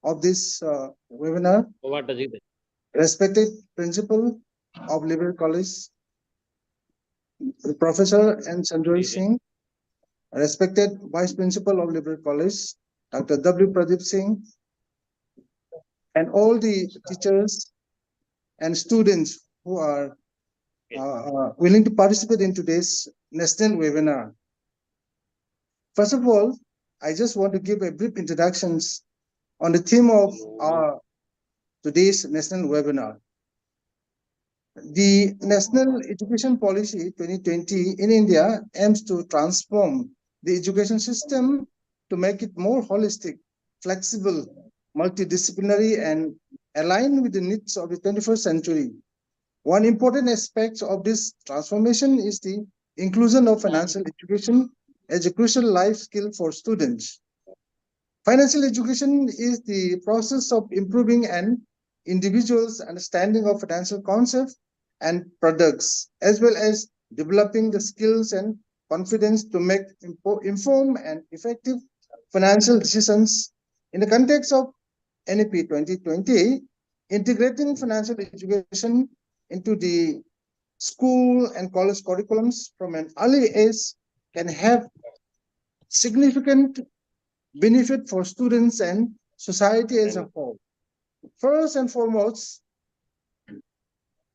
of this webinar, respected Principal of Liberal College, Professor N. Sanjoy Singh, respected Vice Principal of Liberal College, Dr. W. Pradeep Singh, and all the teachers and students who are willing to participate in today's national webinar. First of all, I just want to give a brief introductions on the theme of our today's national webinar. The National Education Policy 2020 in India aims to transform the education system to make it more holistic, flexible, multidisciplinary, and aligned with the needs of the 21st century. One important aspect of this transformation is the inclusion of financial education as a crucial life skill for students. Financial education is the process of improving an individual's understanding of financial concepts and products, as well as developing the skills and confidence to make informed and effective financial decisions. In the context of NEP 2020, integrating financial education into the school and college curriculums from an early age can have significant benefit for students and society as a whole. First and foremost,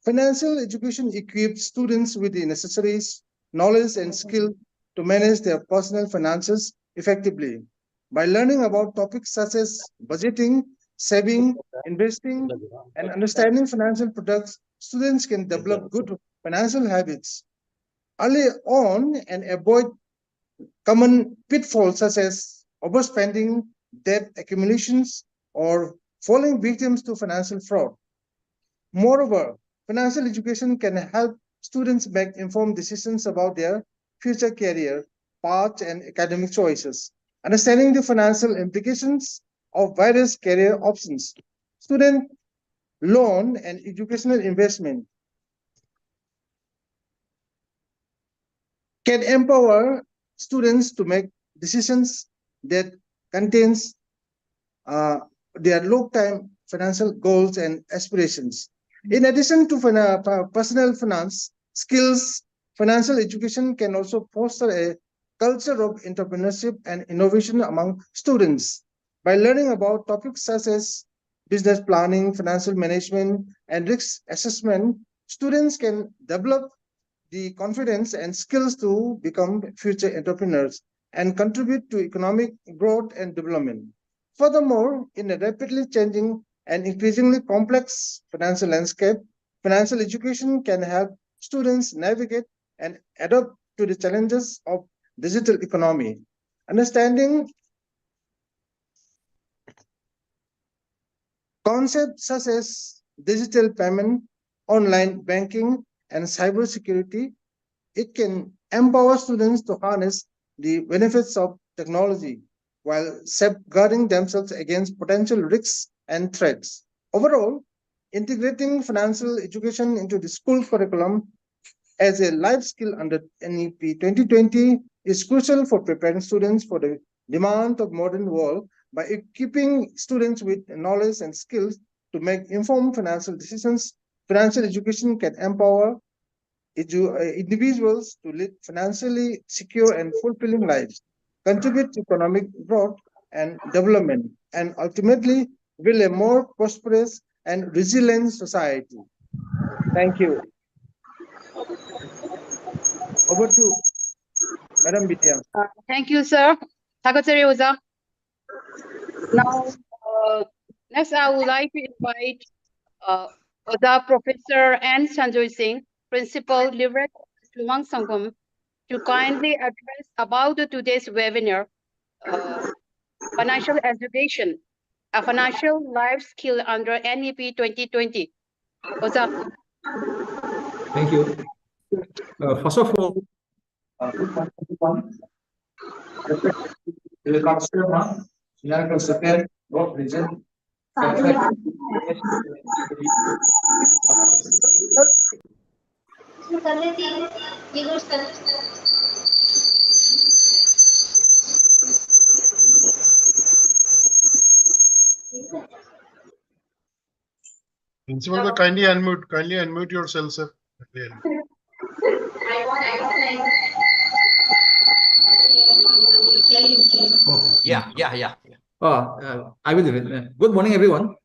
financial education equips students with the necessary knowledge and skill to manage their personal finances effectively. By learning about topics such as budgeting, saving, investing, and understanding financial products, students can develop good financial habits early on and avoid common pitfalls such as overspending, debt accumulations, or falling victims to financial fraud. Moreover, financial education can help students make informed decisions about their future career path and academic choices. Understanding the financial implications of various career options, student loan, and educational investment can empower students to make decisions that contains their long-term financial goals and aspirations. In addition to personal finance skills, financial education can also foster a culture of entrepreneurship and innovation among students. By learning about topics such as business planning, financial management, and risk assessment, students can develop the confidence and skills to become future entrepreneurs and contribute to economic growth and development. Furthermore, in a rapidly changing and increasingly complex financial landscape, financial education can help students navigate and adapt to the challenges of digital economy. Understanding concepts such as digital payment, online banking, and cybersecurity, it can empower students to harness the benefits of technology while safeguarding themselves against potential risks and threats. Overall, integrating financial education into the school curriculum as a life skill under NEP 2020 is crucial for preparing students for the demand of modern world. By equipping students with knowledge and skills to make informed financial decisions, financial education can empower individuals to lead financially secure and fulfilling lives, contribute to economic growth and development, and ultimately build a more prosperous and resilient society. Thank you. Over to Madam Vidya. Thank you, sir. Secretary Oza. Now, next I would like to invite Oza Professor N. Sanjoy Singh, Principal, Liberal Lumang Sangam, to kindly address about today's webinar, Financial Education, a Financial Life Skill under NEP 2020. Oza. Thank you. First of all, Principal, kindly unmute yourself, sir. Okay. Yeah. I will do it. Good morning, everyone.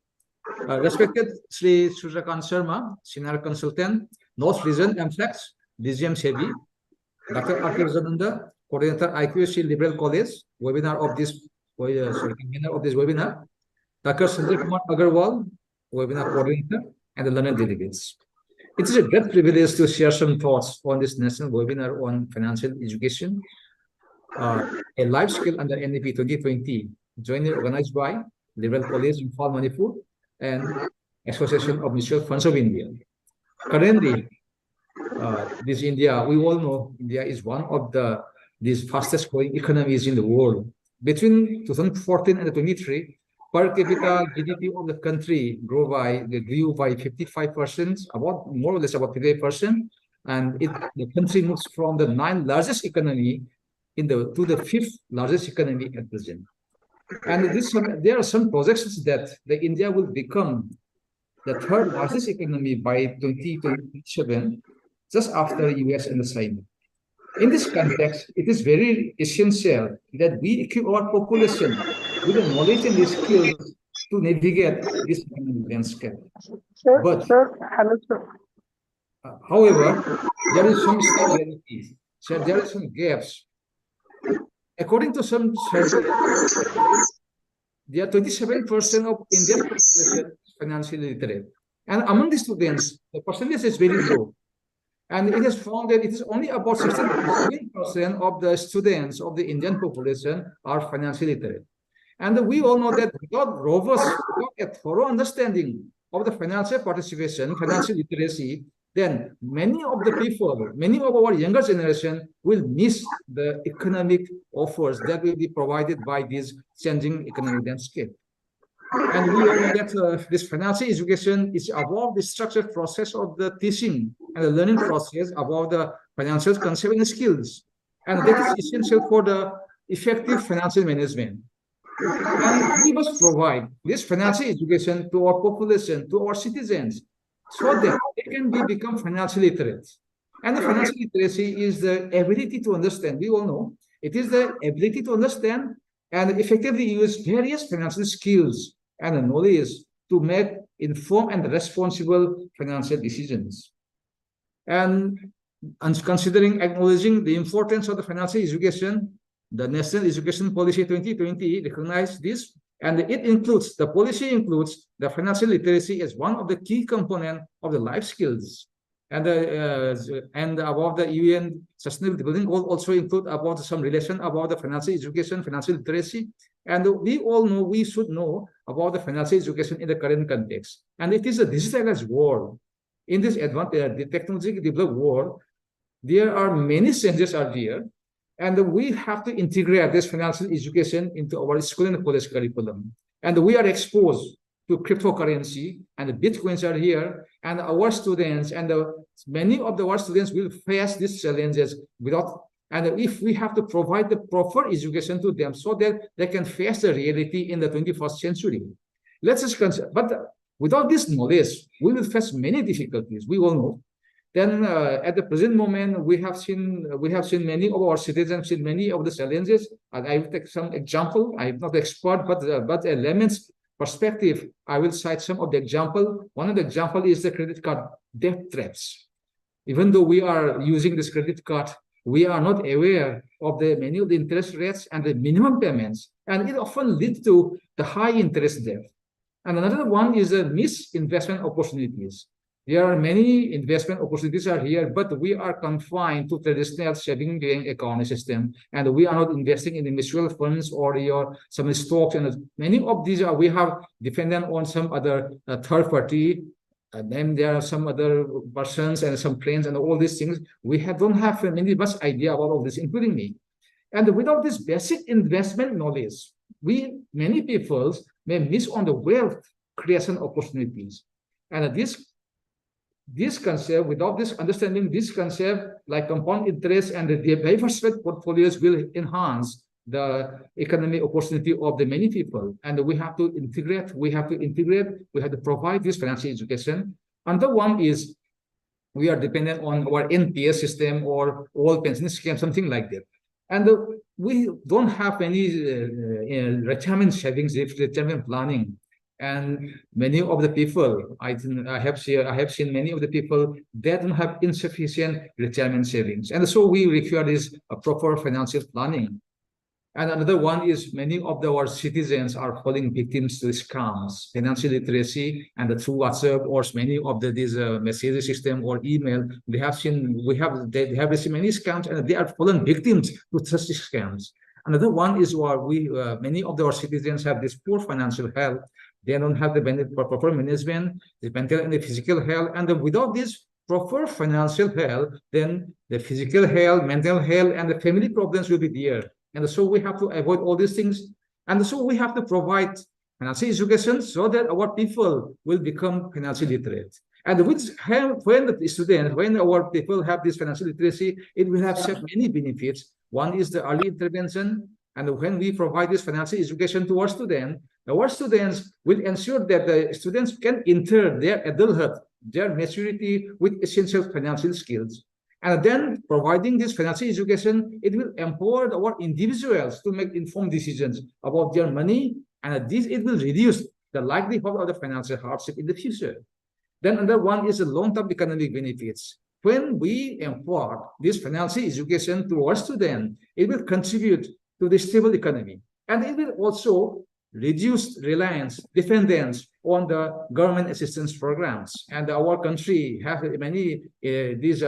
Respected Sri Suryakan Sharma, Senior Consultant, North Region MFlex, DGM SEBI, Dr. R.K. Zananda, Coordinator IQAC Liberal College, webinar of this convener of this webinar, Dr. Sanjay Kumar Agarwal, webinar coordinator, and the learned delegates. It is a great privilege to share some thoughts on this national webinar on financial education, a life skill under NEP 2020, jointly organized by Liberal College in Manipur and Association of Mutual Funds of India. Currently, this India, we all know India is one of these fastest growing economies in the world. Between 2014 and 23, per capita GDP of the country grew by 55%, about more or less about 58%, and the country moves from the 9th largest economy to the 5th largest economy at present. And there are some projections that India will become the 3rd largest economy by 2027, just after US and China. In this context, it is very essential that we equip our population with the knowledge and the skills to navigate this economic landscape. However, there is some realities. So there are some gaps. According to some surveys, there are 27% of Indian population is financially literate. And among the students, the percentage is very low. And it is found that it is only about 16% of the students of the Indian population are financially literate. And we all know that without a thorough understanding of the financial participation, financial literacy, then many of our younger generation will miss the economic offers that will be provided by this changing economic landscape. And we all know that this financial education is about the structured process of the teaching and the learning process about the financial concept and skills. And that is essential for the effective financial management. And we must provide this financial education to our population, to our citizens, so that they can become financially literate. And the financial literacy is the ability to understand. We all know it is the ability to understand and effectively use various financial skills and knowledge to make informed and responsible financial decisions. And acknowledging the importance of the financial education, the National Education Policy 2020 recognized this, and the policy includes the financial literacy as one of the key components of the life skills. And about the UN Sustainable Development Goal also include about some relation about the financial education, financial literacy. And we all know, we should know about the financial education in the current context. And it is a digitalized world. In this the technologically developed world, there are many changes are there. And we have to integrate this financial education into our school and college curriculum. And we are exposed to cryptocurrency, and the Bitcoins are here, and our students and many of our students will face these challenges and if we have to provide the proper education to them so that they can face the reality in the 21st century. Let's just consider, but without this knowledge, we will face many difficulties, we all know. Then at the present moment, we have seen many of our citizens seen many of the challenges. And I will take some example. I'm not expert, but a layman's perspective, I will cite some of the example. One of the example is the credit card debt traps. Even though we are using this credit card, we are not aware of many of the interest rates and the minimum payments, and it often leads to the high interest debt. And another one is the misinvestment opportunities. There are many investment opportunities are here, but we are confined to traditional saving bank account system, and we are not investing in the mutual funds or some stocks. And many of these we have dependent on some other third party. And then there are some other persons and some friends and all these things. We don't have much idea about all this, including me. And without this basic investment knowledge, many people may miss on the wealth creation opportunities. And this concept, without this understanding, this concept like compound interest and the diversified portfolios will enhance the economic opportunity of the many people, and we have to integrate. We have to provide this financial education. Another one is we are dependent on our NPS system or old pension scheme, something like that. And we don't have any retirement savings, retirement planning. And many of the people, I have seen many of the people, they don't have insufficient retirement savings. And so we require this proper financial planning. And another one is many of our citizens are falling victims to scams, financial literacy, and through WhatsApp or many of these messaging system or email. They have received many scams, and they are fallen victims to such scams. Another one is many of our citizens have this poor financial health. They don't have the proper management, the mental and the physical health, and without this proper financial health, then the physical health, mental health, and the family problems will be there. And so we have to avoid all these things. And so we have to provide financial education so that our people will become financially literate. And when our people have this financial literacy, it will have many benefits. One is the early intervention. And when we provide this financial education to our students will ensure that the students can enter their adulthood, their maturity with essential financial skills. And then providing this financial education, it will empower our individuals to make informed decisions about their money, and it will reduce the likelihood of the financial hardship in the future. Then another one is the long-term economic benefits. When we impart this financial education to our students, it will contribute to the stable economy, and it will also reduce dependence on the government assistance programs. And our country has many these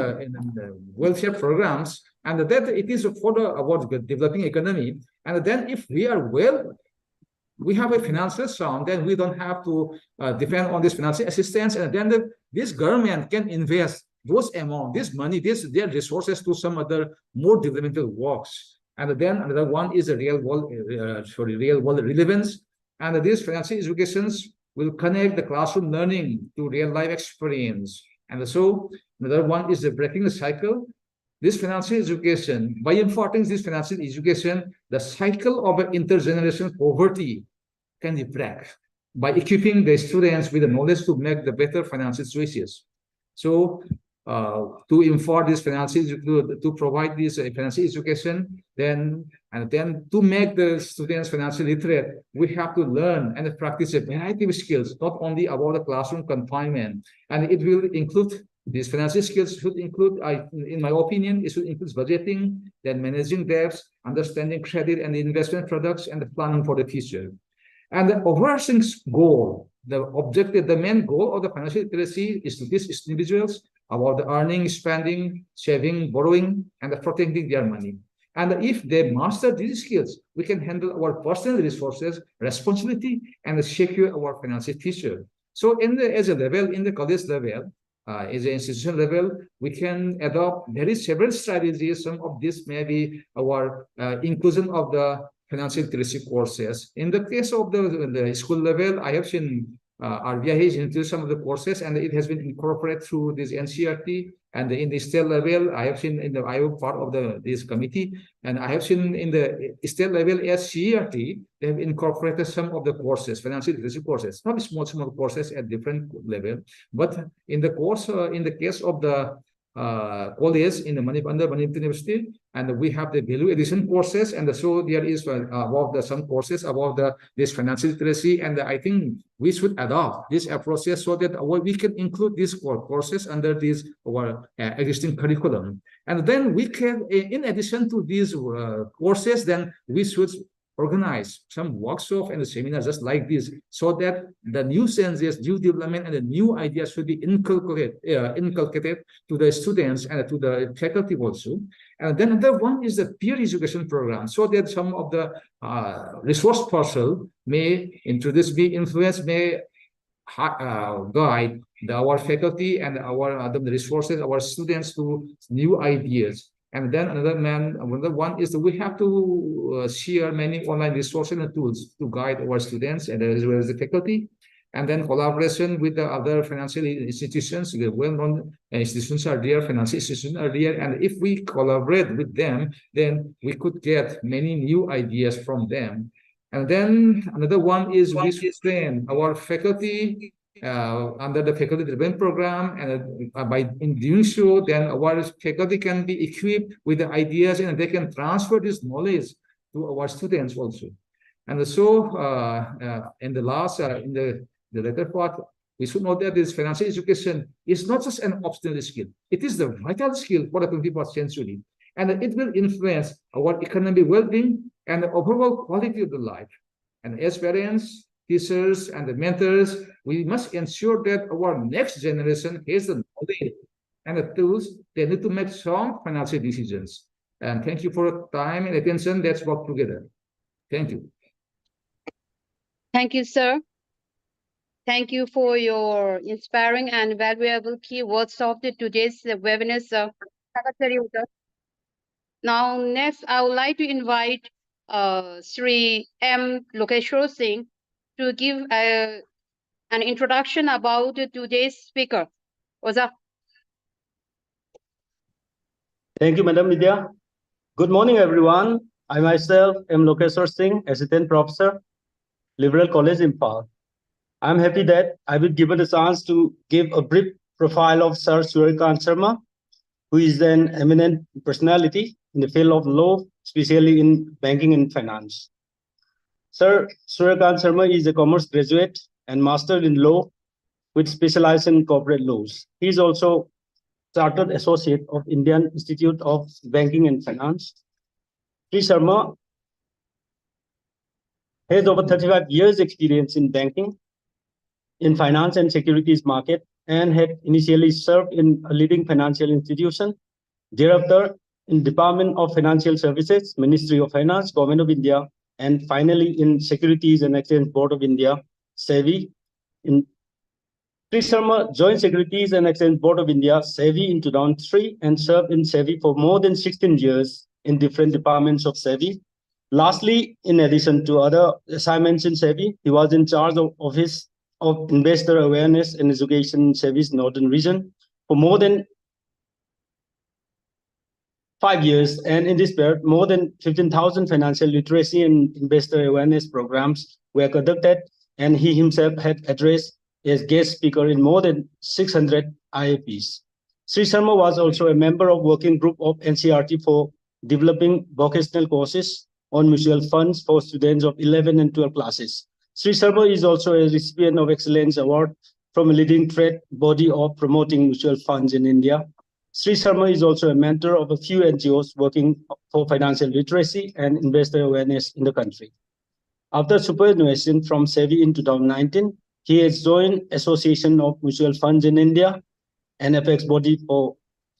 welfare programs, and that it is for our developing economy. And then if we have a financial sound, then we don't have to depend on this financial assistance, and then this government can invest those amount, this money, their resources to some other more developmental works. And then another one is the real world relevance. And these financial educations will connect the classroom learning to real life experience. And so another one is the breaking the cycle. This financial education, by imparting this financial education, the cycle of intergenerational poverty can be broken by equipping the students with the knowledge to make the better financial choices. So to impart this to provide this financial education, then to make the students financially literate, we have to learn and practice a variety of skills, not only about the classroom confinement. And it will include these financial skills should include, in my opinion, it should include budgeting, then managing debts, understanding credit and investment products, and the planning for the future. And the overarching goal, the main goal of the financial literacy is to teach individuals about the earning, spending, saving, borrowing, and protecting their money. And if they master these skills, we can handle our personal resources, responsibility, and secure our financial future. So in the college level, as an institution level, we can adopt several strategies. Some of this may be our inclusion of the financial literacy courses. In the case of the school level, I have seen RBI has introduced some of the courses, and it has been incorporated through this NCRT. And in the state level, I have seen I am part of this committee, and I have seen in the state level as CRT, they have incorporated some of the courses, financial literacy courses, not small courses at different level. But in the case of the college in the Manipur University, and we have the value addition courses, and so there is some courses about this financial literacy, and I think we should adopt this approaches so that we can include these courses under our existing curriculum. And then we can, in addition to these courses, then we should organize some workshops and seminars just like this, so that the new senses, new development, and the new ideas should be inculcated to the students and to the faculty also. And then another one is the peer education program, so that some of the resource person may influence, may guide our faculty and our resources, our students to new ideas. And then another one is that we have to share many online resources and tools to guide our students and as well as the faculty. and then collaboration with the other financial institutions. The well-known institutions are there, financial institutions are there, and if we collaborate with them, then we could get many new ideas from them. And then another one is we train our faculty under the faculty development program, and in doing so, then our faculty can be equipped with the ideas and they can transfer this knowledge to our students also. And so in the last, in the later part, we should know that this financial education is not just an optional skill. It is the vital skill for the 21st century. And it will influence our economic well-being and the overall quality of the life. And as parents, teachers, and the mentors, we must ensure that our next generation has the knowledge and the tools they need to make strong financial decisions. And thank you for your time and attention. Let's work together. Thank you. Thank you, sir. Thank you for your inspiring and valuable key words of today's webinar, sir. Now, next, I would like to invite Sri M. Lokeshwar Singh to give an introduction about today's speaker. Oza. Thank you, Madam Vidya. Good morning, everyone. I myself am Lokeshwar Singh, Assistant Professor, Liberal College, Impal. I'm happy that I will be given a chance to give a brief profile of Sir Suryakant Sharma, who is an eminent personality in the field of law, especially in banking and finance. Sir Suryakant Sharma is a commerce graduate and master in law with specialization in corporate laws. He is also Chartered Associate of Indian Institute of Banking and Finance. Sri Sharma has over 35 years experience in banking, in finance and securities market, and had initially served in a leading financial institution, thereafter in Department of Financial Services, Ministry of Finance, Government of India, and finally in Securities and Exchange Board of India, SEBI. Sri Sharma joined Securities and Exchange Board of India, SEBI, in 2003 and served in SEBI for more than 16 years in different departments of SEBI. Lastly, in addition to other assignments in SEBI, he was in charge of Office of Investor Awareness and Education Service Northern Region for more than 5 years. And in this period, more than 15,000 financial literacy and investor awareness programs were conducted, and he himself had addressed as guest speaker in more than 600 IAPs. Sri Sharma was also a member of working group of NCERT for developing vocational courses on mutual funds for students of 11 and 12 classes. Sri Sharma is also a recipient of Excellence Award from a leading trade body of promoting mutual funds in India. Sri Sharma is also a mentor of a few NGOs working for financial literacy and investor awareness in the country. After superannuation from SEBI in 2019, he has joined Association of Mutual Funds in India, NFX body for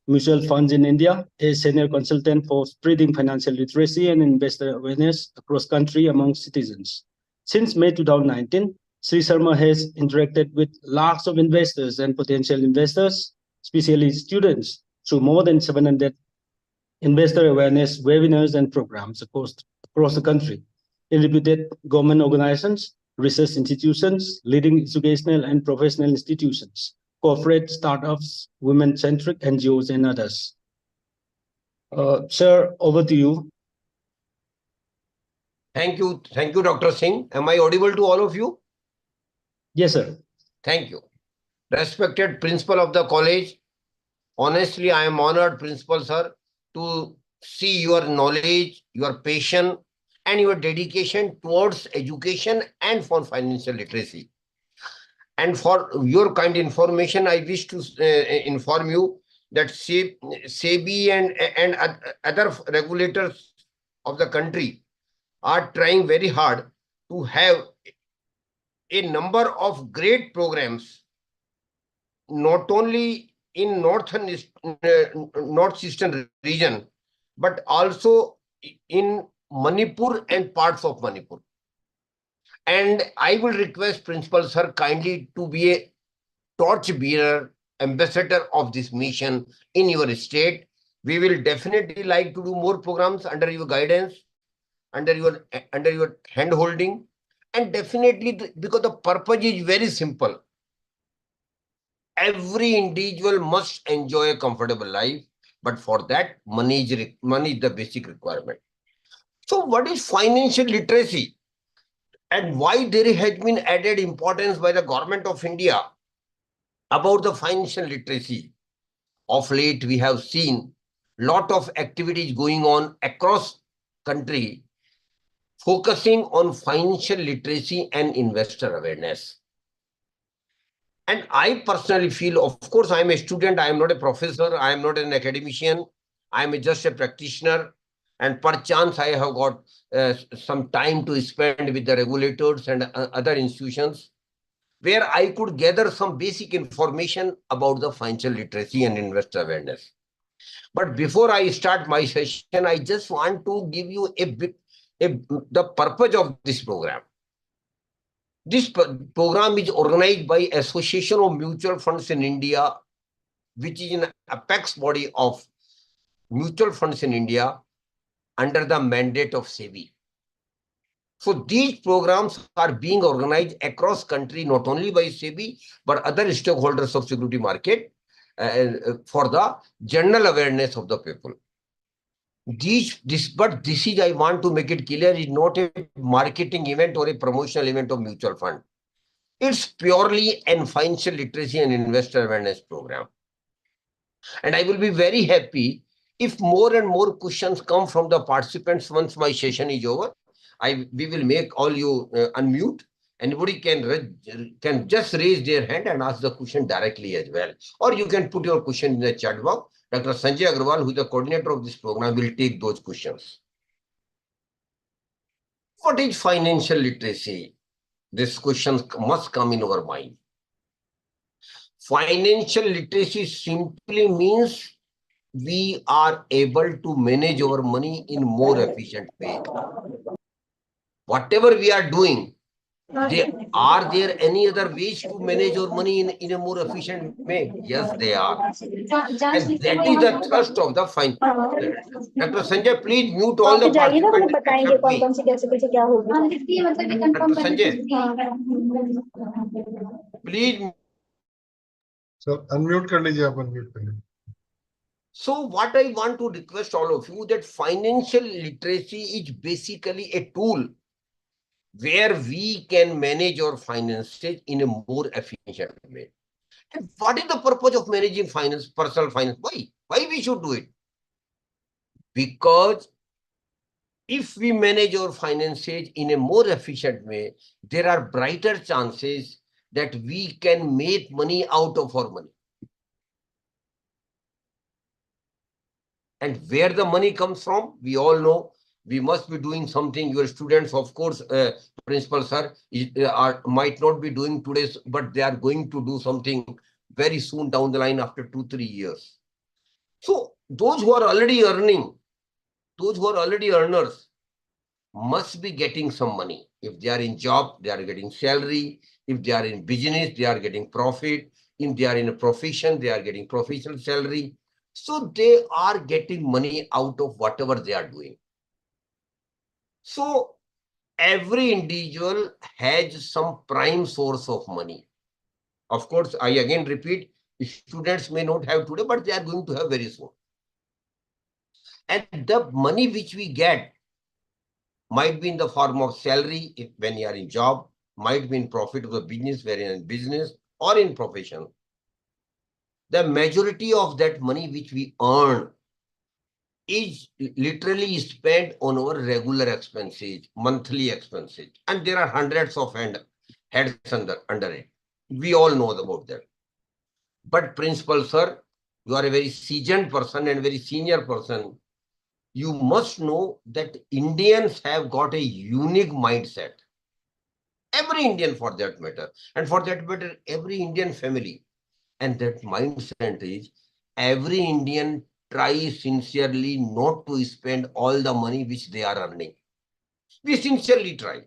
mutual funds in India, a senior consultant for spreading financial literacy and investor awareness across country among citizens. Since May 2019, Sri Sharma has interacted with lakhs of investors and potential investors, especially students, through more than 700 investor awareness webinars and programs across the country in reputed government organizations, research institutions, leading educational and professional institutions, corporate startups, women-centric NGOs, and others. Sir, over to you. Thank you, Dr. Singh. Am I audible to all of you? Yes, sir. Thank you. Respected principal of the college, honestly, I am honored, principal sir, to see your knowledge, your passion, and your dedication towards education and for financial literacy. And for your kind information, I wish to inform you that SEBI and other regulators of the country are trying very hard to have a number of great programs, not only in northeastern region, but also in Manipur and parts of Manipur. And I will request Principal Sir kindly to be a torch bearer, ambassador of this mission in your state. We will definitely like to do more programs under your guidance, under your hand holding, And definitely because the purpose is very simple. Every individual must enjoy a comfortable life, but for that, money is the basic requirement. So what is financial literacy and why there has been added importance by the government of India about the financial literacy? Of late, we have seen lot of activities going on across country focusing on financial literacy and investor awareness. And I personally feel, of course, I am a student, I am not a professor, I am not an academician, I am just a practitioner. And perchance I have got some time to spend with the regulators and other institutions where I could gather some basic information about the financial literacy and investor awareness. But before I start my session, I just want to give you the purpose of this program. This program is organized by Association of Mutual Funds in India, which is an apex body of mutual funds in India under the mandate of SEBI. So these programs are being organized across country, not only by SEBI, but other stakeholders of security market for the general awareness of the people. But this is, I want to make it clear, is not a marketing event or a promotional event of mutual fund. It's purely a financial literacy and investor awareness program. And I will be very happy if more and more questions come from the participants once my session is over. We will make all you unmute. Anybody can just raise their hand and ask the question directly as well. Or you can put your question in the chat box. Dr. Sanjay Agarwal, who is the coordinator of this program, will take those questions. What is financial literacy? This question must come in our mind. Financial literacy simply means we are able to manage our money in more efficient way. Whatever we are doing, are there any other ways to manage our money in a more efficient way? Yes, they are. And that is the thrust of the finance. Dr. Sanjay, please mute all the participants except me. Dr. Sanjay, please. Sir, unmute कर लीजिए आप unmute कर लीजिए. So what I want to request all of you that financial literacy is basically a tool where we can manage our finances in a more efficient way. And what is the purpose of managing finance, personal finance? Why we should do it? Because if we manage our finances in a more efficient way, there are brighter chances that we can make money out of our money. And where the money comes from, we all know. We must be doing something. Your students, of course, principal sir, might not be doing today, but they are going to do something very soon down the line after 2-3 years. So those who are already earning, those who are already earners must be getting some money. If they are in job, they are getting salary. If they are in business, they are getting profit. If they are in a profession, they are getting professional salary. So they are getting money out of whatever they are doing. So every individual has some prime source of money. Of course, I again repeat, students may not have today, but they are going to have very soon. And the money which we get might be in the form of salary when you are in job, might be in profit of the business, when you are in business or in profession. The majority of that money which we earn is literally spent on our regular expenses, monthly expenses. And there are hundreds of heads under it. We all know about that. But principal sir, you are a very seasoned person and very senior person. You must know that Indians have got a unique mindset. Every Indian for that matter. And for that matter, every Indian family. And that mindset is every Indian tries sincerely not to spend all the money which they are earning. We sincerely try.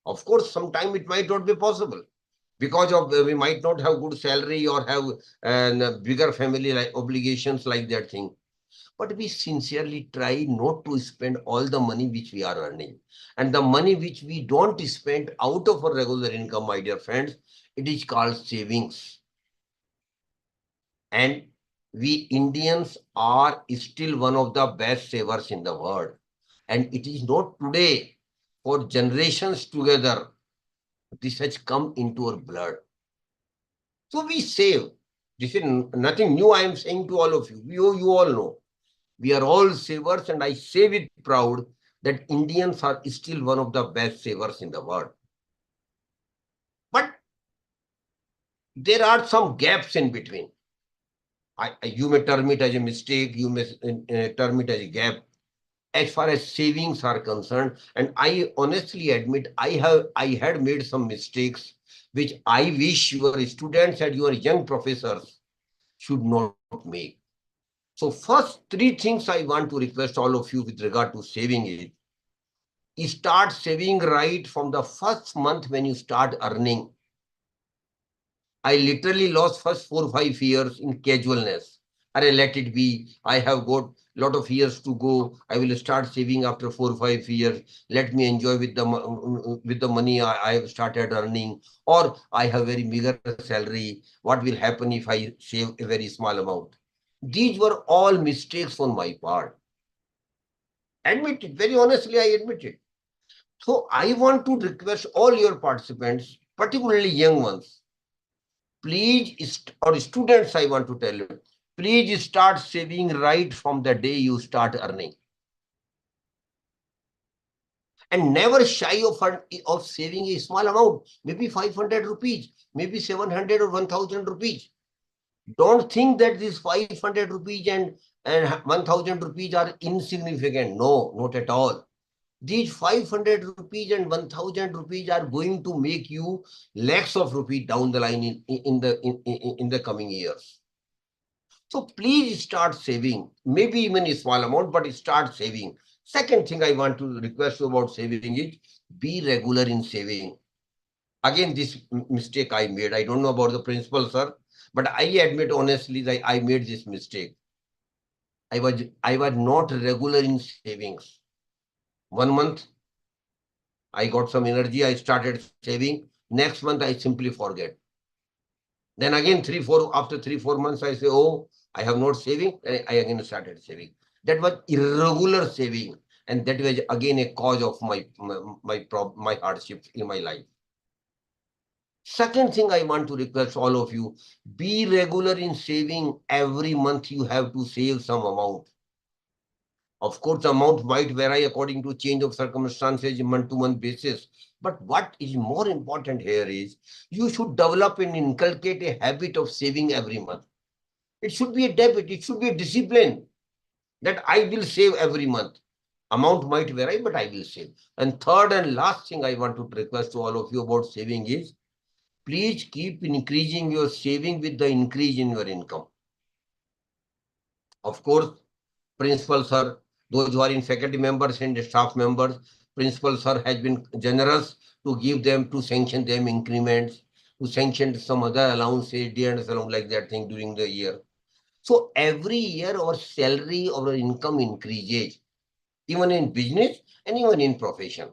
Of course, sometimes it might not be possible because of we might not have good salary or have bigger family like obligations like that thing. but we sincerely try not to spend all the money which we are earning. And the money which we don't spend out of our regular income, my dear friends, it is called savings. And we Indians are still one of the best savers in the world. And it is not today, for generations together, this has come into our blood. So we save. This is nothing new I am saying to all of you. You all know. We are all savers, and I say with proud that Indians are still one of the best savers in the world. But there are some gaps in between. You may term it as a mistake, you may term it as a gap. As far as savings are concerned, and I honestly admit I had made some mistakes which I wish your students and your young professors should not make. So first three things I want to request all of you with regard to saving is start saving right from the first month when you start earning. I literally lost first 4 or 5 years in casualness. Let it be. I have got lot of years to go. I will start saving after 4 or 5 years. Let me enjoy with the money I have started earning. Or I have very meager salary. What will happen if I save a very small amount? These were all mistakes on my part. Admit it. Very honestly, I admit it. So I want to request all your participants, particularly young ones, please, or students, I want to tell you, please start saving right from the day you start earning. And never shy of saving a small amount, maybe 500 rupees, maybe 700 or 1000 rupees. Don't think that these 500 rupees and 1000 rupees are insignificant. No, not at all. These 500 rupees and 1000 rupees are going to make you lakhs of rupees down the line in the coming years. So please start saving, maybe even a small amount, but start saving. Second thing I want to request you about saving is be regular in saving. Again, this mistake I made. I don't know about the principal, sir, but I admit honestly that I made this mistake. I was not regular in savings. 1 month, I got some energy, I started saving. Next month, I simply forget. Then again, after 3-4 months, I say, oh, I have not saving. And I again started saving. That was irregular saving. And that was again a cause of my hardship in my life. Second thing I want to request all of you, be regular in saving. Every month you have to save some amount. Of course, the amount might vary according to change of circumstances month-to-month basis. But what is more important here is you should develop and inculcate a habit of saving every month. It should be a debit. It should be a discipline that I will save every month. Amount might vary, but I will save. And third and last thing I want to request to all of you about saving is, please keep increasing your saving with the increase in your income. Of course, principal sir, those who are in faculty members and staff members, principal sir has been generous to give them, to sanction them increments, to sanction some other allowances, D&S allowance like that thing during the year. So every year our salary or our income increases, even in business and even in profession.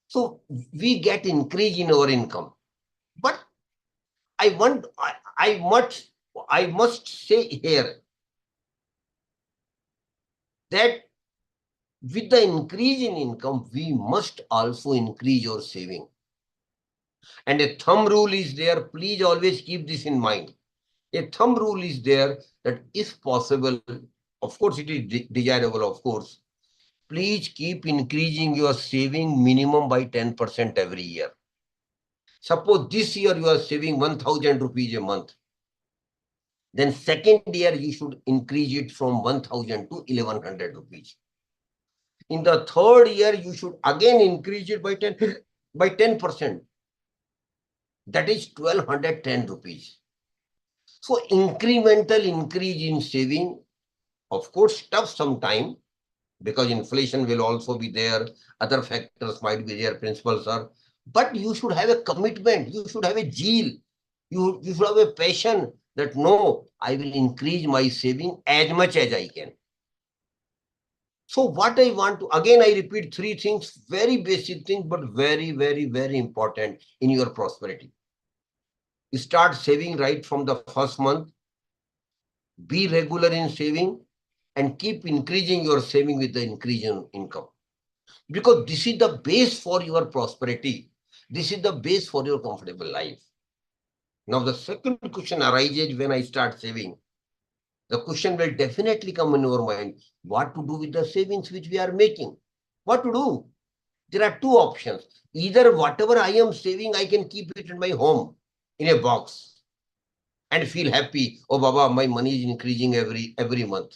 So we get increase in our income. But I must say here that with the increase in income, we must also increase your saving. And a thumb rule is there. Please always keep this in mind. A thumb rule is there that if possible, of course, it is desirable, of course, please keep increasing your saving minimum by 10% every year. Suppose this year you are saving 1000 rupees a month. Then second year you should increase it from 1000 to 1100 rupees. In the third year, you should again increase it by 10%. That is 1210 rupees. So incremental increase in saving, of course, tough some time because inflation will also be there. Other factors might be there, principals are. But you should have a commitment. You should have a zeal. You should have a passion that no, I will increase my saving as much as I can. So what I want to, again, I repeat three things, very basic things, but very, very, very important in your prosperity. You start saving right from the first month. Be regular in saving and keep increasing your saving with the increase in income. Because this is the base for your prosperity. This is the base for your comfortable life. Now, the second question arises when I start saving. The question will definitely come in your mind, what to do with the savings which we are making? What to do? There are two options. Either whatever I am saving, I can keep it in my home in a box and feel happy. Oh, Baba, my money is increasing every month.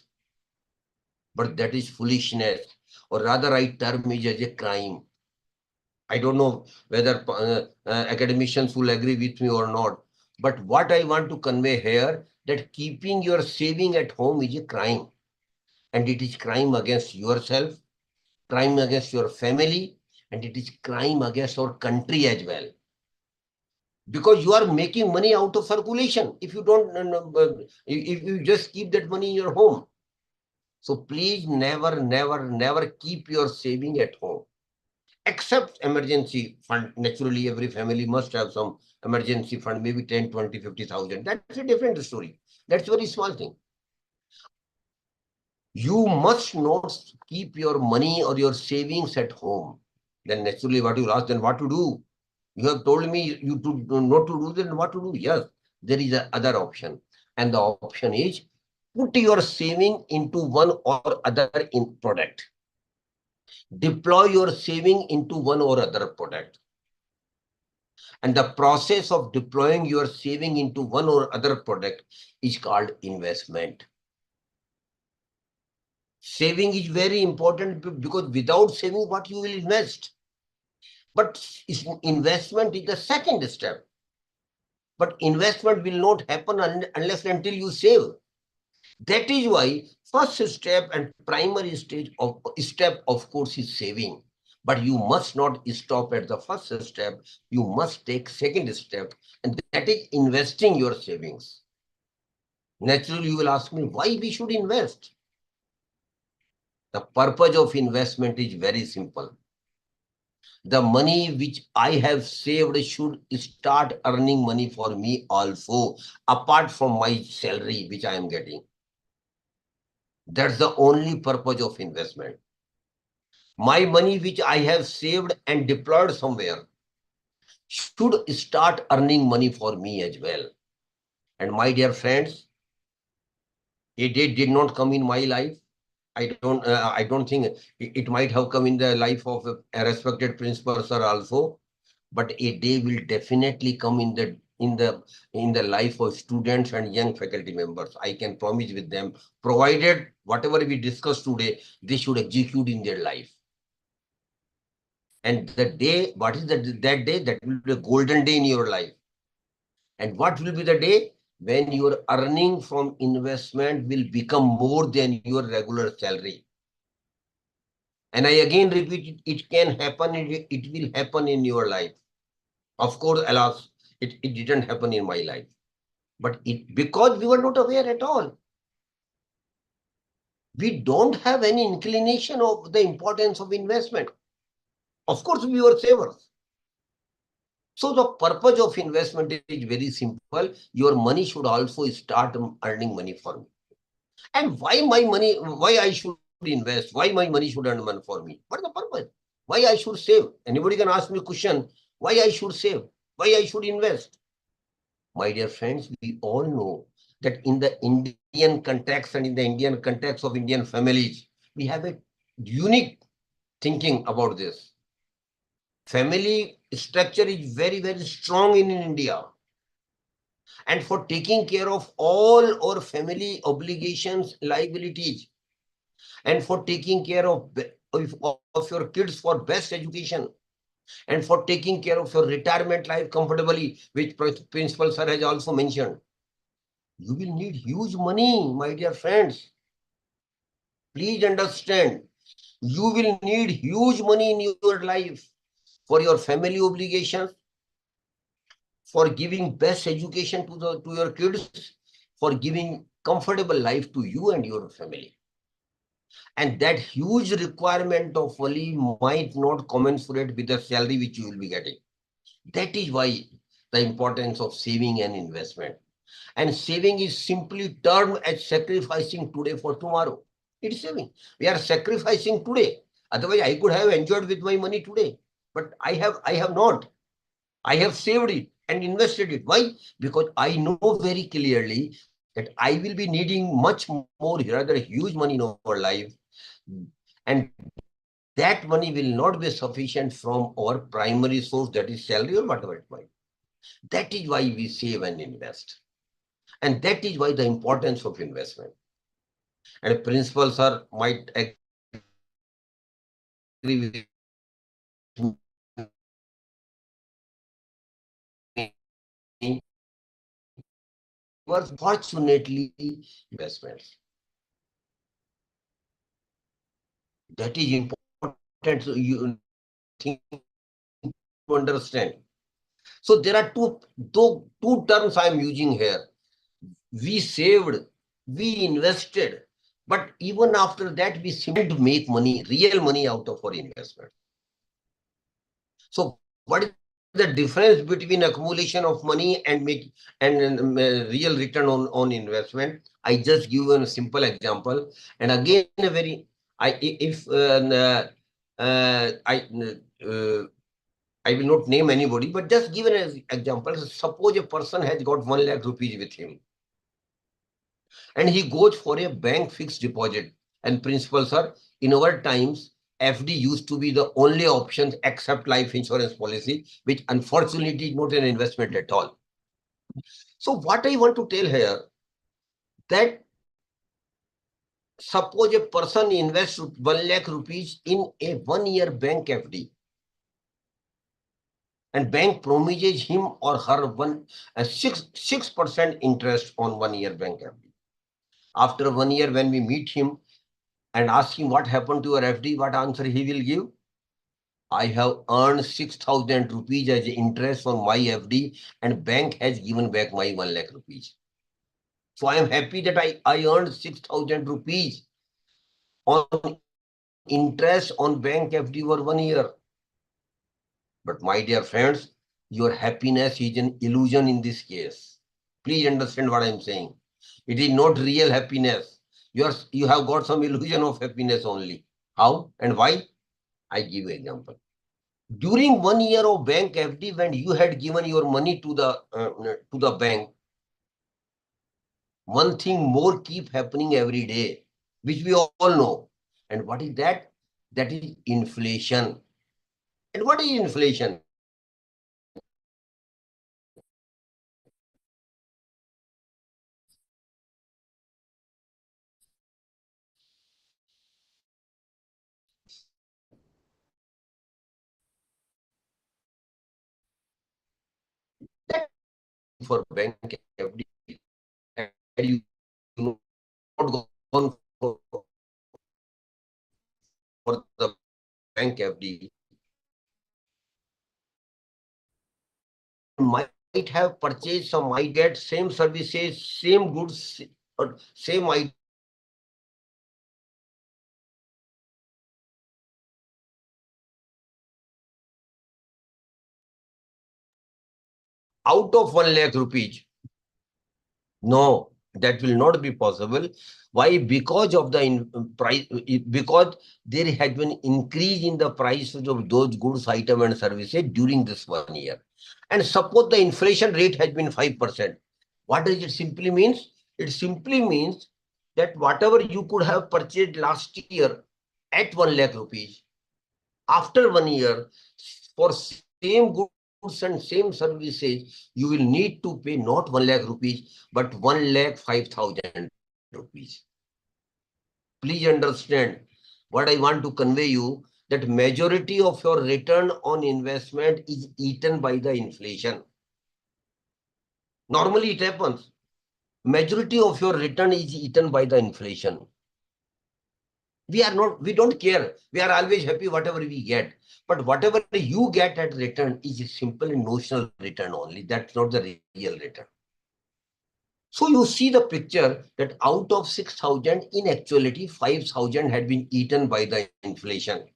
But that is foolishness, or rather I term it as a crime. I don't know whether academicians will agree with me or not. But what I want to convey here, that keeping your saving at home is a crime. And it is crime against yourself, crime against your family, and it is crime against our country as well. Because you are making money out of circulation if you don't, if you just keep that money in your home. So please never, never, never keep your saving at home. Except emergency fund. Naturally, every family must have some emergency fund, maybe 10, 20, 50,000. That's a different story. That's a very small thing. You must not keep your money or your savings at home. Then naturally, what you ask, then what to do? You have told me you to not to do, then what to do? Yes, there is another option. And the option is put your saving into one or other in product. Deploy your saving into one or other product. And the process of deploying your saving into one or other product is called investment. Saving is very important because without saving, what you will invest? But investment is the second step. But investment will not happen unless until you save. That is why first step and primary step, of course, is saving. But you must not stop at the first step. You must take second step, and that is investing your savings. Naturally, you will ask me why we should invest. The purpose of investment is very simple. The money which I have saved should start earning money for me also, apart from my salary which I am getting. That's the only purpose of investment. My money which I have saved and deployed somewhere should start earning money for me as well. And my dear friends, it did not come in my life. I don't think it might have come in the life of a respected principal sir also, but a day will definitely come in the life of students and young faculty members. I can promise with them, provided whatever we discussed today, they should execute in their life. And the day, what is that day? That will be a golden day in your life. And what will be the day? When your earning from investment will become more than your regular salary. And I again repeat, it can happen, it will happen in your life. Of course, alas, it didn't happen in my life. But because we were not aware at all. We don't have any inclination of the importance of investment. Of course, we were savers. So the purpose of investment is very simple. Your money should also start earning money for me. And why I should invest? Why my money should earn money for me? What is the purpose? Why I should save? Anybody can ask me a question, why I should save? Why I should invest? My dear friends, we all know that in the Indian context and in the Indian context of Indian families, we have a unique thinking about this. Family structure is very, very strong in India. And for taking care of all our family obligations, liabilities, and for taking care of your kids for best education, and for taking care of your retirement life comfortably, which Principal Sir has also mentioned, you will need huge money, my dear friends. Please understand, you will need huge money in your life for your family obligations, for giving best education to your kids, for giving comfortable life to you and your family. And that huge requirement of money might not commensurate with the salary which you will be getting. That is why the importance of saving and investment. And saving is simply termed as sacrificing today for tomorrow. It's saving. We are sacrificing today. Otherwise, I could have enjoyed with my money today. But I have not. I have saved it and invested it. Why? Because I know very clearly that I will be needing much more, rather huge money in our life. And that money will not be sufficient from our primary source, that is salary or whatever it might. That is why we save and invest. And that is why the importance of investment. And principal sir might agree with me. Was fortunately investments. That is important. So you think to understand. So there are two terms I am using here. We saved, we invested, but even after that, we seem to make money, real money out of our investment. So what is the difference between accumulation of money and real return on investment? I just give you a simple example. And again, a very, I will not name anybody, but just give an example. Suppose a person has got 1 lakh rupees with him and he goes for a bank fixed deposit. And principal sir, in our times, FD used to be the only option except life insurance policy, which unfortunately is not an investment at all. So what I want to tell here, that suppose a person invests 1 lakh rupees in a 1-year bank FD, and bank promises him or her 6% interest on 1-year bank FD. After 1 year, when we meet him and ask him what happened to your FD, what answer he will give? I have earned 6,000 rupees as interest on my FD and bank has given back my 1 lakh rupees. So I am happy that I earned 6,000 rupees on interest on bank FD for 1 year. But my dear friends, your happiness is an illusion in this case. Please understand what I am saying. It is not real happiness. You have got some illusion of happiness only. How and why? I give you an example. During 1 year of bank FD, when you had given your money to the bank, one thing more keep happening every day, which we all know. And what is that? That is inflation. And what is inflation? For bank FD, and you not gone for the bank FD, might have purchased some, might get same services, same goods, or same item out of 1 lakh rupees. No, that will not be possible. Why? Because of the price, because there has been increase in the prices of those goods, item and services during this 1 year. And suppose the inflation rate has been 5%. What does it simply means? It simply means that whatever you could have purchased last year at 1 lakh rupees, after 1 year, for same goods and same services, you will need to pay not 1 lakh rupees, but 1,05,000 rupees. Please understand what I want to convey you, that majority of your return on investment is eaten by the inflation. Normally it happens. Majority of your return is eaten by the inflation. We don't care. We are always happy whatever we get. But whatever you get at return is a simple notional return only. That's not the real return. So you see the picture that out of 6,000, in actuality, 5,000 had been eaten by the inflation.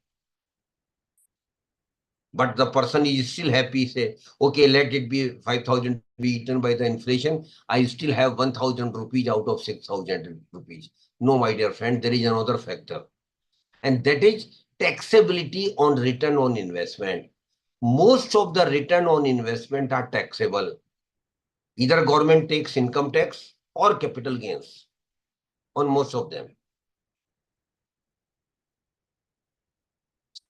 But the person is still happy, say, okay, let it be 5,000 be eaten by the inflation. I still have 1,000 rupees out of 6,000 rupees. No, my dear friend, there is another factor. And that is taxability on return on investment. Most of the return on investment are taxable. Either government takes income tax or capital gains on most of them.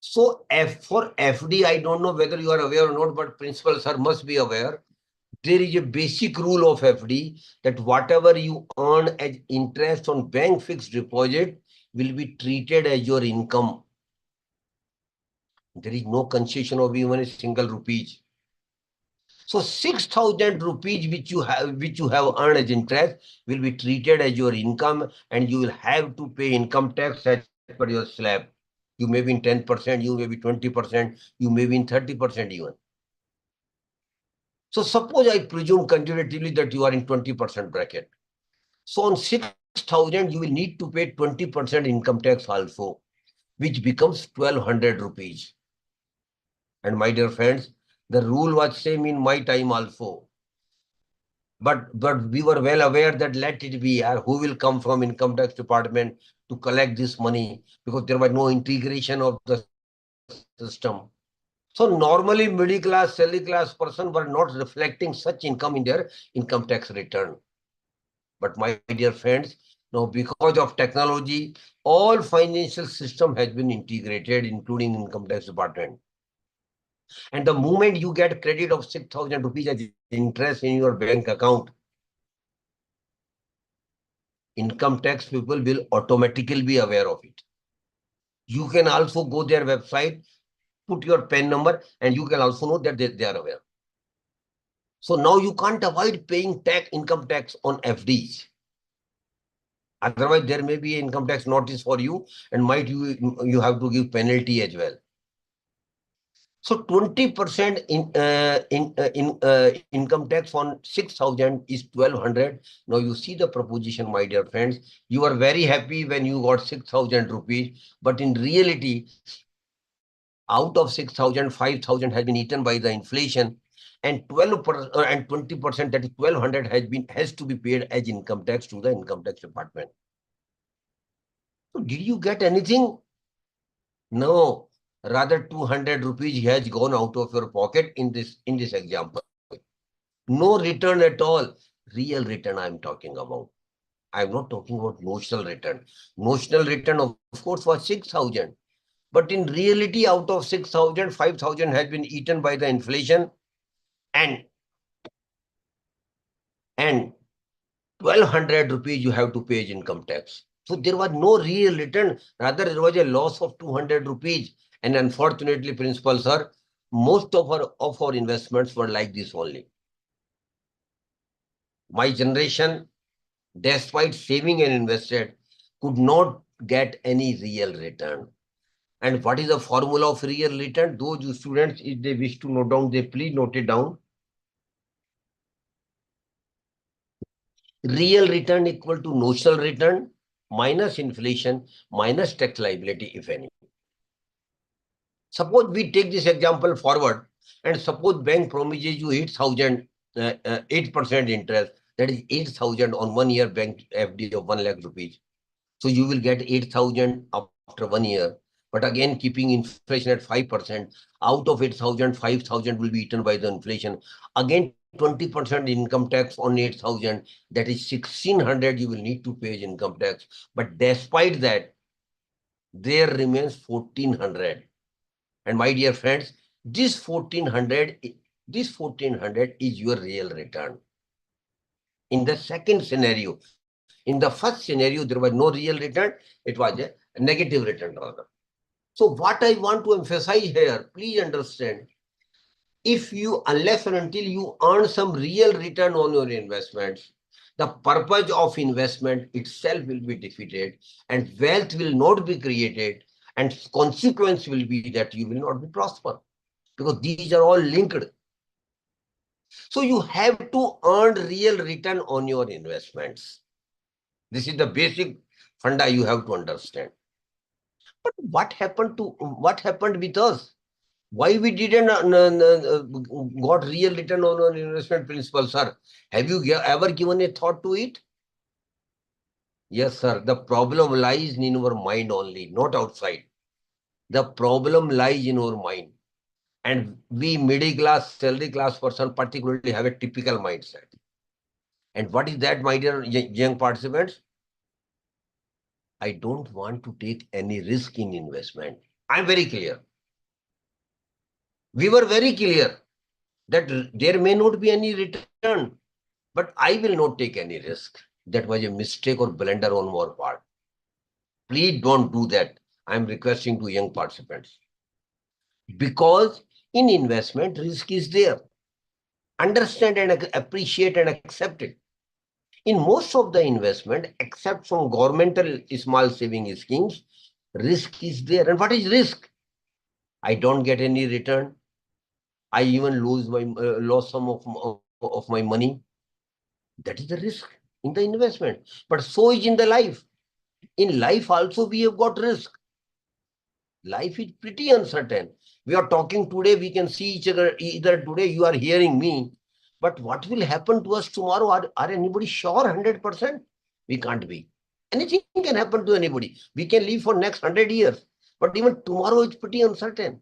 So for FD, I don't know whether you are aware or not, but principal sir must be aware. There is a basic rule of FD that whatever you earn as interest on bank fixed deposit will be treated as your income. There is no concession of even a single rupees. So 6,000 rupees which you have earned as interest will be treated as your income, and you will have to pay income tax as per your slab. You may be in 10%, you may be 20%, you may be in 30% even. So suppose I presume conservatively that you are in 20% bracket. So on 6,000, you will need to pay 20% income tax also, which becomes 1,200 rupees. And my dear friends, the rule was same in my time also. But we were well aware that let it be, who will come from income tax department to collect this money, because there was no integration of the system. So normally middle class, salary class person were not reflecting such income in their income tax return. But my dear friends, now because of technology, all financial system has been integrated, including income tax department. And the moment you get credit of 6,000 rupees as interest in your bank account, income tax people will automatically be aware of it. You can also go their website, put your PAN number, and you can also know that they are aware. So now you can't avoid paying income tax on FDs. Otherwise, there may be an income tax notice for you, and you have to give penalty as well. So 20% income tax on 6,000 is 1,200. Now you see the proposition, my dear friends. You are very happy when you got 6,000 rupees, but in reality, out of 6,000, 5,000 has been eaten by the inflation, and 12% and 20%, that is 1,200, has to be paid as income tax to the income tax department. So did you get anything? No. Rather 200 rupees has gone out of your pocket in this example. No return at all. Real return I am talking about. I am not talking about notional return. Notional return, of course, was 6,000. But in reality, out of 6,000, 5,000 has been eaten by the inflation, and 1,200 rupees you have to pay as income tax. So there was no real return. Rather, there was a loss of 200 rupees. And unfortunately, principal sir, most of our investments were like this only. My generation, despite saving and invested, could not get any real return. And what is the formula of real return? Those students, if they wish to note down, they please note it down. Real return equal to notional return minus inflation minus tax liability, if any. Suppose we take this example forward, and suppose bank promises you 8,000, 8% interest, that is 8,000 on 1 year bank FD of 1 lakh rupees. So you will get 8,000 after 1 year. But again, keeping inflation at 5%, out of 8,000, 5,000 will be eaten by the inflation. Again, 20% income tax on 8,000, that is 1,600 you will need to pay as income tax. But despite that, there remains 1,400. And my dear friends, this 1,400 is your real return. In the second scenario, in the first scenario, there was no real return. It was a negative return rather. So what I want to emphasize here, please understand, unless and until you earn some real return on your investments, the purpose of investment itself will be defeated, and wealth will not be created, and consequence will be that you will not be prosper, because these are all linked. So you have to earn real return on your investments. This is the basic funda you have to understand. But what happened with us? Why we didn't got real return on our investment principle, sir? Have you ever given a thought to it? Yes, sir. The problem lies in our mind only, not outside. The problem lies in our mind. And we middle class, salary class person particularly have a typical mindset. And what is that, my dear young participants? I don't want to take any risk in investment. I'm very clear. We were very clear that there may not be any return, but I will not take any risk. That was a mistake or blunder on our part. Please don't do that. I'm requesting to young participants. Because in investment, risk is there. Understand and appreciate and accept it. In most of the investment, except from governmental small saving schemes, risk is there. And what is risk? I don't get any return. I even lost some of my money. That is the risk in the investment. But so is in the life. In life also we have got risk. Life is pretty uncertain. We are talking today, we can see each other. Either today you are hearing me, but what will happen to us tomorrow? Are anybody sure 100%? We can't be. Anything can happen to anybody. We can live for next 100 years, but even tomorrow is pretty uncertain.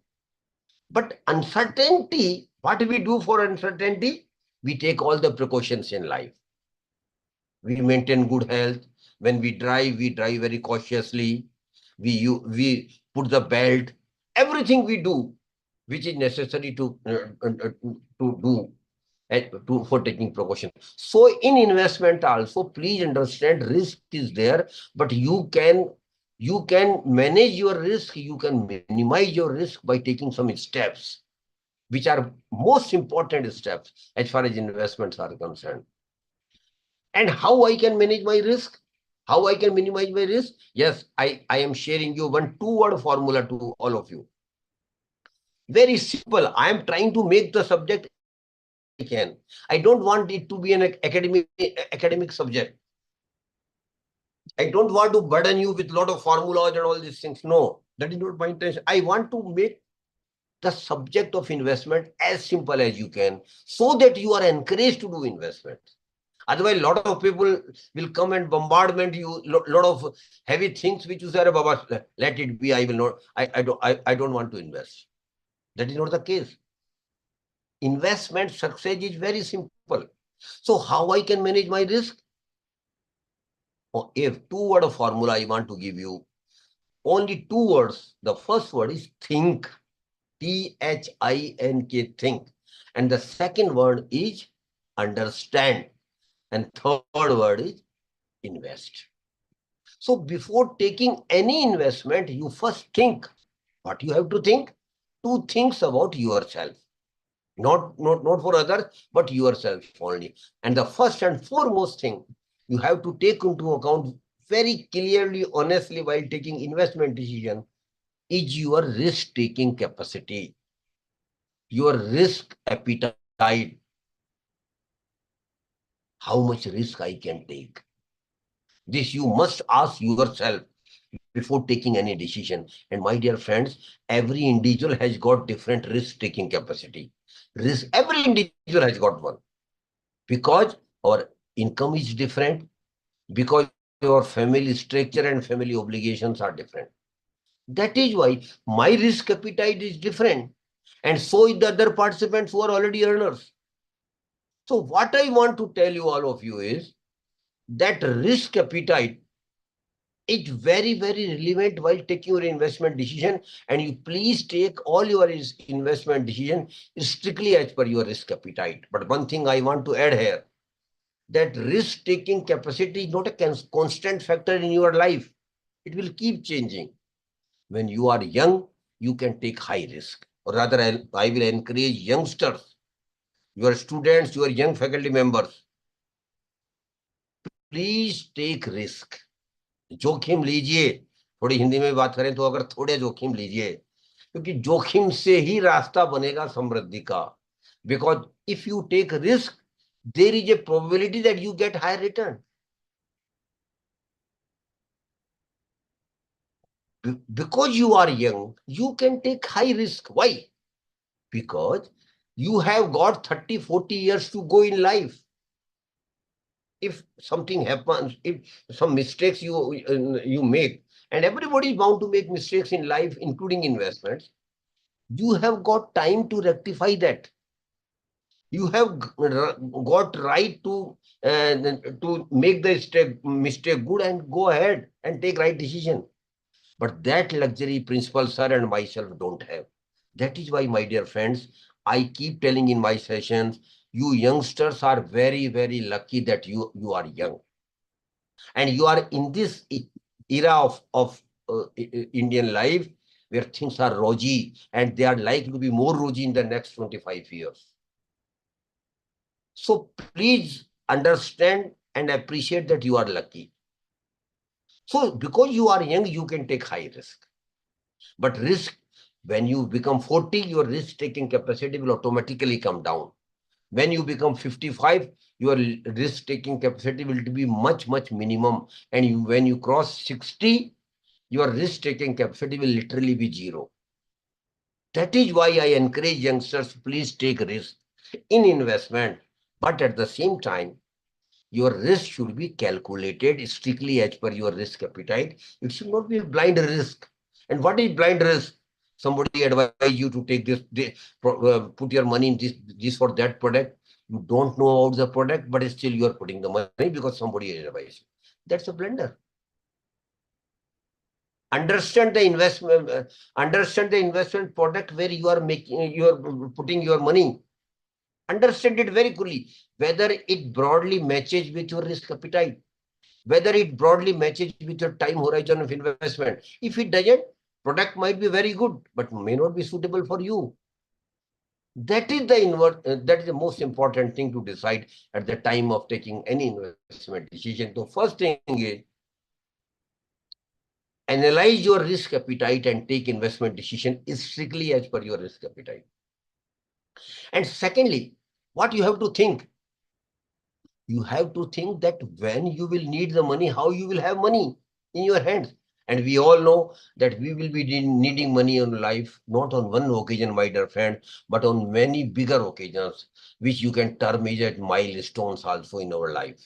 But uncertainty, what do we do for uncertainty? We take all the precautions in life. We maintain good health. When we drive very cautiously. We put the belt. Everything we do, which is necessary to do for taking precaution. So in investment also, please understand risk is there, but you can manage your risk. You can minimize your risk by taking some steps, which are most important steps as far as investments are concerned. And how I can manage my risk? How I can minimize my risk? Yes, I am sharing you one two-word formula to all of you. Very simple. I am trying to make the subject I can. I don't want it to be an academic subject. I don't want to burden you with a lot of formulas and all these things. No, that is not my intention. I want to make the subject of investment as simple as you can, so that you are encouraged to do investment. Otherwise, a lot of people will come and bombardment you, lot of heavy things which you say, Baba, let it be. I will not. I don't want to invest. That is not the case. Investment success is very simple. So how I can manage my risk? If two-word formula I want to give you, only two words. The first word is think, THINK, think. And the second word is understand. And third word is invest. So before taking any investment, you first think. What you have to think? Two things about yourself. Not for others, but yourself only. And the first and foremost thing you have to take into account very clearly, honestly, while taking investment decision is your risk-taking capacity, your risk appetite. How much risk I can take? This you must ask yourself before taking any decision. And my dear friends, every individual has got different risk-taking capacity. Every individual has got one. Because our income is different, because your family structure and family obligations are different. That is why my risk appetite is different. And so is the other participants who are already earners. So what I want to tell you, all of you, is that risk appetite is very, very relevant while taking your investment decision. And you please take all your investment decision strictly as per your risk appetite. But one thing I want to add here, that risk-taking capacity is not a constant factor in your life. It will keep changing. When you are young, you can take high risk. Or rather, I will encourage youngsters, your students, your young faculty members, please take risk. जोखिम लीजिए. थोड़ी हिंदी में बात करें तो अगर थोड़े जोखिम लीजिए, क्योंकि जोखिम से ही रास्ता बनेगा समृद्धि का. Because if you take risk, there is a probability that you get higher return. Because you are young, you can take high risk. Why? Because you have got 30, 40 years to go in life. If something happens, if some mistakes you make, and everybody is bound to make mistakes in life, including investments, you have got time to rectify that. You have got right to make the mistake good and go ahead and take right decision. But that luxury Principal Sir and myself don't have. That is why, my dear friends, I keep telling in my sessions, you youngsters are very, very lucky that you are young. And you are in this era of Indian life where things are rosy, and they are likely to be more rosy in the next 25 years. So please understand and appreciate that you are lucky. So because you are young, you can take high risk. But risk, when you become 40, your risk-taking capacity will automatically come down. When you become 55, your risk-taking capacity will be much, much minimum. And when you cross 60, your risk-taking capacity will literally be zero. That is why I encourage youngsters, please take risk in investment. But at the same time, your risk should be calculated strictly as per your risk appetite. It should not be a blind risk. And what is blind risk? Somebody advise you to take this, put your money in this or that product. You don't know about the product, but still you are putting the money because somebody advised you. That's a blunder. Understand the investment product where you are putting your money. Understand it very clearly, whether it broadly matches with your risk appetite, whether it broadly matches with your time horizon of investment. If it doesn't, product might be very good, but may not be suitable for you. That is the most important thing to decide at the time of taking any investment decision. The first thing is, analyze your risk appetite and take investment decision strictly as per your risk appetite. And secondly, what you have to think? You have to think that when you will need the money, how you will have money in your hands. And we all know that we will be needing money in life, not on one occasion, my dear friend, but on many bigger occasions, which you can term as milestones also in our life.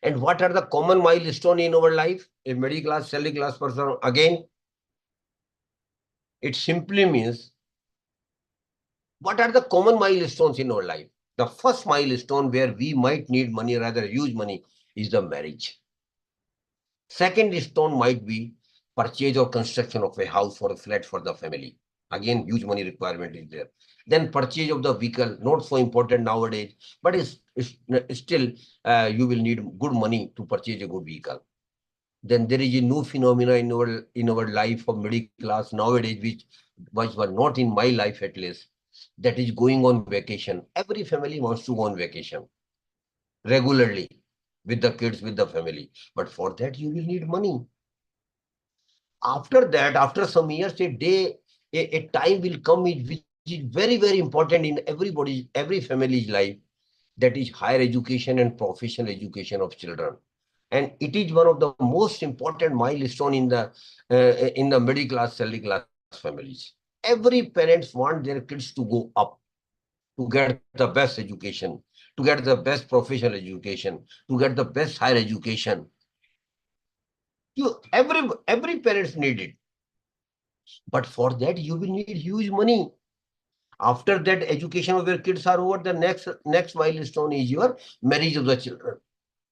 And what are the common milestones in our life? A middle class, salary class person, again, it simply means, what are the common milestones in our life? The first milestone where we might need money, rather huge money, is the marriage. Second stone might be purchase or construction of a house or a flat for the family. Again, huge money requirement is there. Then purchase of the vehicle, not so important nowadays, but it's still you will need good money to purchase a good vehicle. Then there is a new phenomena in our life of middle class nowadays, which was not in my life at least. That is going on vacation. Every family wants to go on vacation regularly with the kids, with the family. But for that, you will need money. After that, after some years, a time will come which is very, very important in every family's life. That is higher education and professional education of children. And it is one of the most important milestone in the middle class, salary class families. Every parents want their kids to go up, to get the best education, to get the best professional education, to get the best higher education. Every parents need it. But for that, you will need huge money. After that, education of your kids are over, the next milestone is your marriage of the children.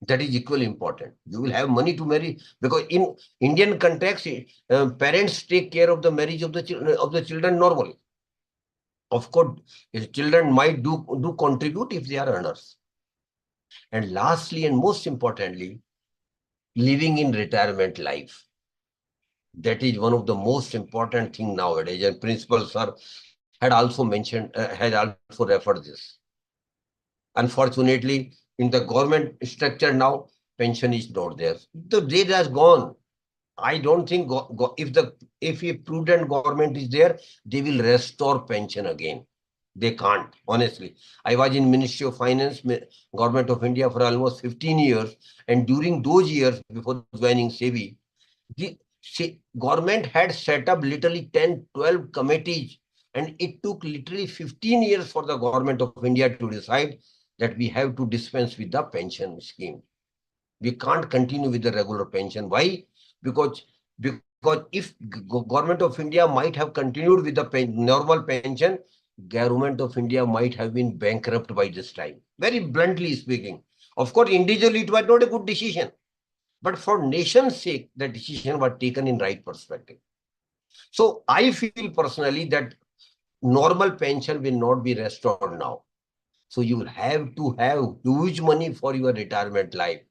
That is equally important. You will have money to marry, because in Indian context, parents take care of the marriage of the children normally. Of course, children might do contribute if they are earners. And lastly, and most importantly, living in retirement life. That is one of the most important thing nowadays. And Principal Sir had also mentioned, had also referred this. Unfortunately, in the government structure now, pension is not there. The day has gone. I don't think if a prudent government is there, they will restore pension again. They can't, honestly. I was in Ministry of Finance, Government of India for almost 15 years. And during those years, before joining SEBI, the government had set up literally 10, 12 committees. And it took literally 15 years for the Government of India to decide that we have to dispense with the pension scheme. We can't continue with the regular pension. Why? Because if Government of India might have continued with the normal pension, Government of India might have been bankrupt by this time. Very bluntly speaking. Of course, individually it was not a good decision. But for nation's sake, the decision was taken in right perspective. So I feel personally that normal pension will not be restored now. So you will have to have huge money for your retirement life.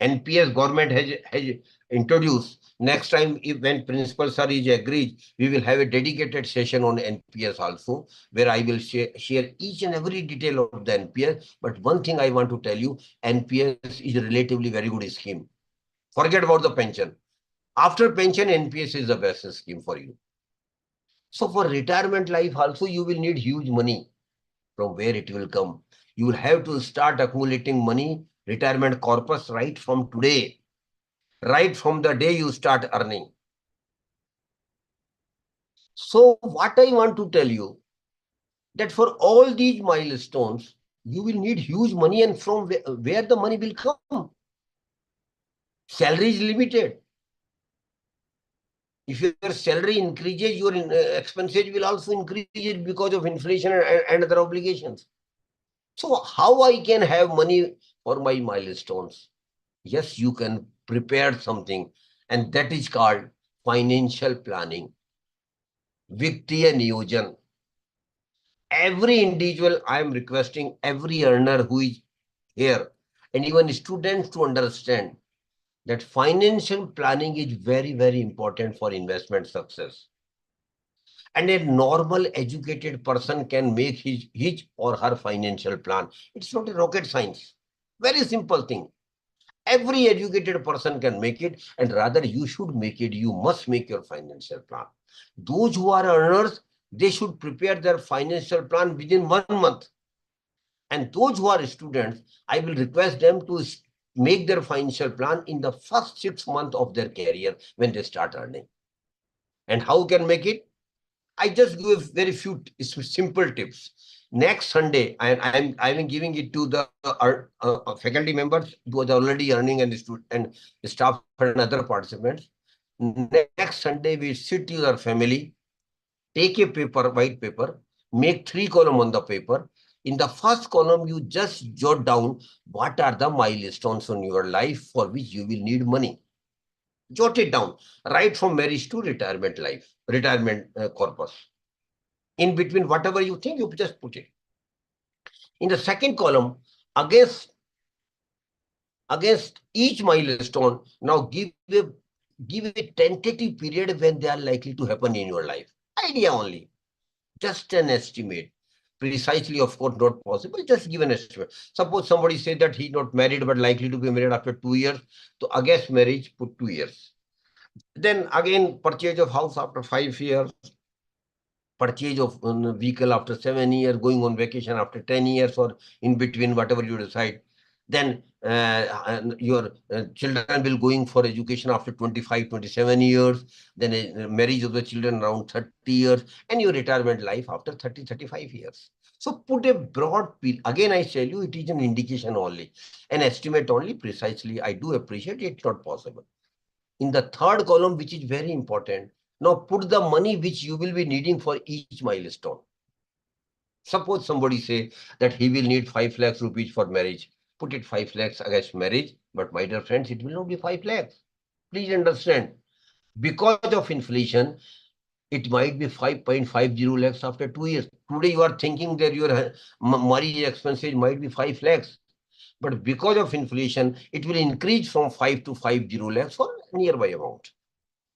NPS government has introduced. Next time, when Principal Sir is agreed, we will have a dedicated session on NPS also, where I will share each and every detail of the NPS. But one thing I want to tell you, NPS is a relatively very good scheme. Forget about the pension. After pension, NPS is the best scheme for you. So for retirement life also, you will need huge money. From where it will come? You will have to start accumulating money, retirement corpus right from today, right from the day you start earning. So what I want to tell you, that for all these milestones, you will need huge money, and from where the money will come? Salary is limited. If your salary increases, your expenses will also increase because of inflation and other obligations. So how I can have money for my milestones? Yes, you can prepare something, and that is called financial planning. Viktiya Niyojan. Every individual, I am requesting every earner who is here, and even students, to understand that financial planning is very, very important for investment success. And a normal educated person can make his or her financial plan. It's not a rocket science. Very simple thing. Every educated person can make it, and rather you should make it. You must make your financial plan. Those who are earners, they should prepare their financial plan within 1 month. And those who are students, I will request them to make their financial plan in the first 6 months of their career when they start earning. And how can make it? I just give very few simple tips. Next Sunday, I'm giving it to the faculty members who are already earning, and staff and other participants. Next Sunday, we sit with our family, take a paper, white paper, make 3 columns on the paper. In the first column, you just jot down what are the milestones in your life for which you will need money. Jot it down, right from marriage to retirement life, retirement corpus. In between, whatever you think, you just put it. In the second column, against each milestone, now give a tentative period when they are likely to happen in your life. Idea only. Just an estimate. Precisely, of course, not possible. Just give an estimate. Suppose somebody said that he's not married but likely to be married after 2 years. So against marriage, put 2 years. Then again, purchase of house after 5 years. Purchase of vehicle after 7 years, going on vacation after 10 years, or in between, whatever you decide. Then your children will going for education after 25, 27 years. Then marriage of the children around 30 years, and your retirement life after 30, 35 years. So put a broad period. Again, I tell you, it is an indication only, an estimate only. Precisely, I do appreciate it's not possible. In the third column, which is very important, now put the money which you will be needing for each milestone. Suppose somebody say that he will need 5 lakhs rupees for marriage. Put it 5 lakhs against marriage. But my dear friends, it will not be 5 lakhs. Please understand. Because of inflation, it might be 5.50 lakhs after 2 years. Today you are thinking that your marriage expenses might be 5 lakhs. But because of inflation, it will increase from 5 to 50 lakhs for nearby amount.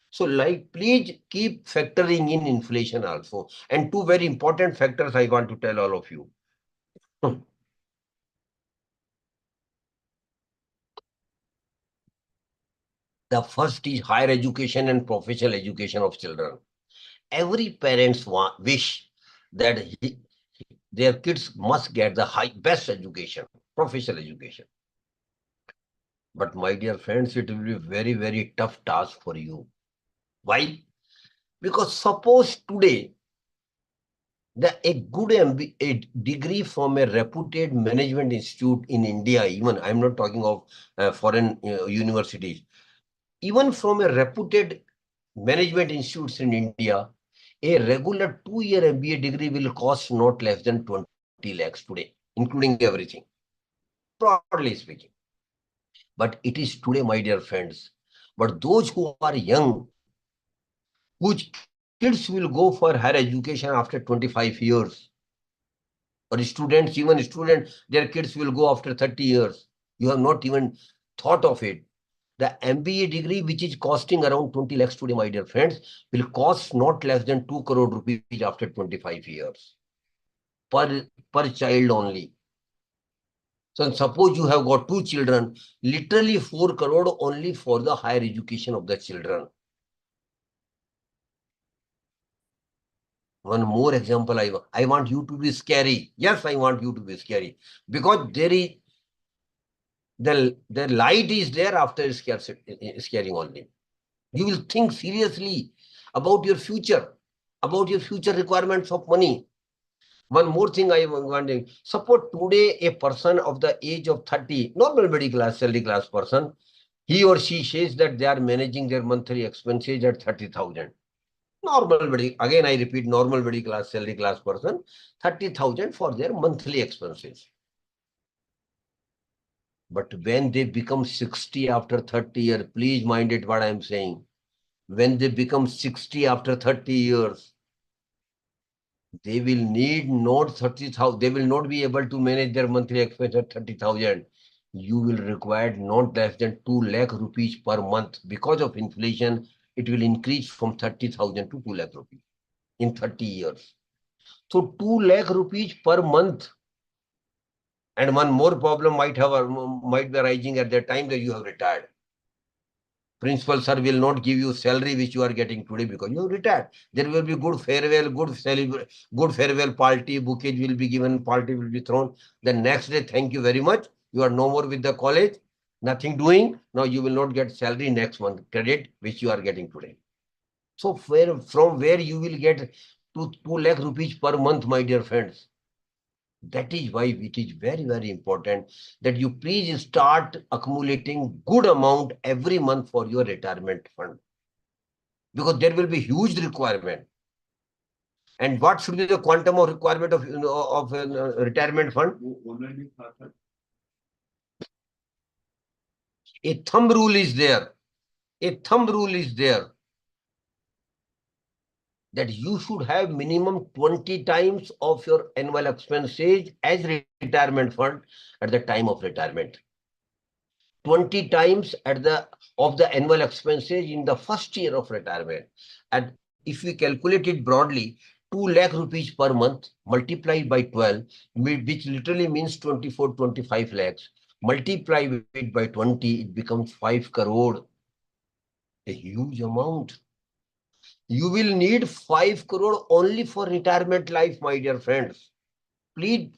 So, please keep factoring in inflation also. And 2 very important factors I want to tell all of you. The first is higher education and professional education of children. Every parent's wish that their kids must get the best education, professional education. But my dear friends, it will be very, very tough task for you. Why? Because suppose today a good a degree from a reputed management institute in India, even I'm not talking of foreign universities, even from a reputed management institutes in India, a regular 2-year MBA degree will cost not less than 20 lakhs today, including everything, broadly speaking. But it is today, my dear friends. But those who are young, whose kids will go for higher education after 25 years, or students, even students, their kids will go after 30 years. You have not even thought of it. The MBA degree, which is costing around 20 lakhs today, my dear friends, will cost not less than 2 crore rupees after 25 years per child only. So suppose you have got 2 children, literally 4 crore only for the higher education of the children. One more example, I want you to be scary. Yes, I want you to be scary. Because there is the light is there after scaring only. You will think seriously about your future requirements of money. One more thing I am wondering, suppose today a person of the age of 30, normal middle class, salary class person, he or she says that they are managing their monthly expenses at 30,000. Normal middle, again I repeat, normal middle class, salary class person, 30,000 for their monthly expenses. But when they become 60 after 30 years, please mind it what I am saying. When they become 60 after 30 years, they will need not 30,000. They will not be able to manage their monthly expense at 30,000. You will require not less than 2 lakh rupees per month. Because of inflation, it will increase from 30,000 to 2 lakh rupees in 30 years. So 2 lakh rupees per month. And one more problem might be arising at the time that you have retired. Principal sir will not give you salary which you are getting today because you have retired. There will be good farewell, good farewell party, bouquet will be given, party will be thrown. The next day, thank you very much. You are no more with the college, nothing doing. Now you will not get salary next month, credit which you are getting today. So from where you will get 2 lakh rupees per month, my dear friends. That is why it is very, very important that you please start accumulating good amount every month for your retirement fund. Because there will be huge requirement. And what should be the quantum of requirement of retirement fund? A thumb rule is there. A thumb rule is there that you should have minimum 20 times of your annual expenses as retirement fund at the time of retirement. 20 times of the annual expenses in the first year of retirement. And if we calculate it broadly, 2 lakh rupees per month multiplied by 12, which literally means 25 lakhs. Multiply it by 20, it becomes 5 crore. A huge amount. You will need 5 crore only for retirement life, my dear friends. Please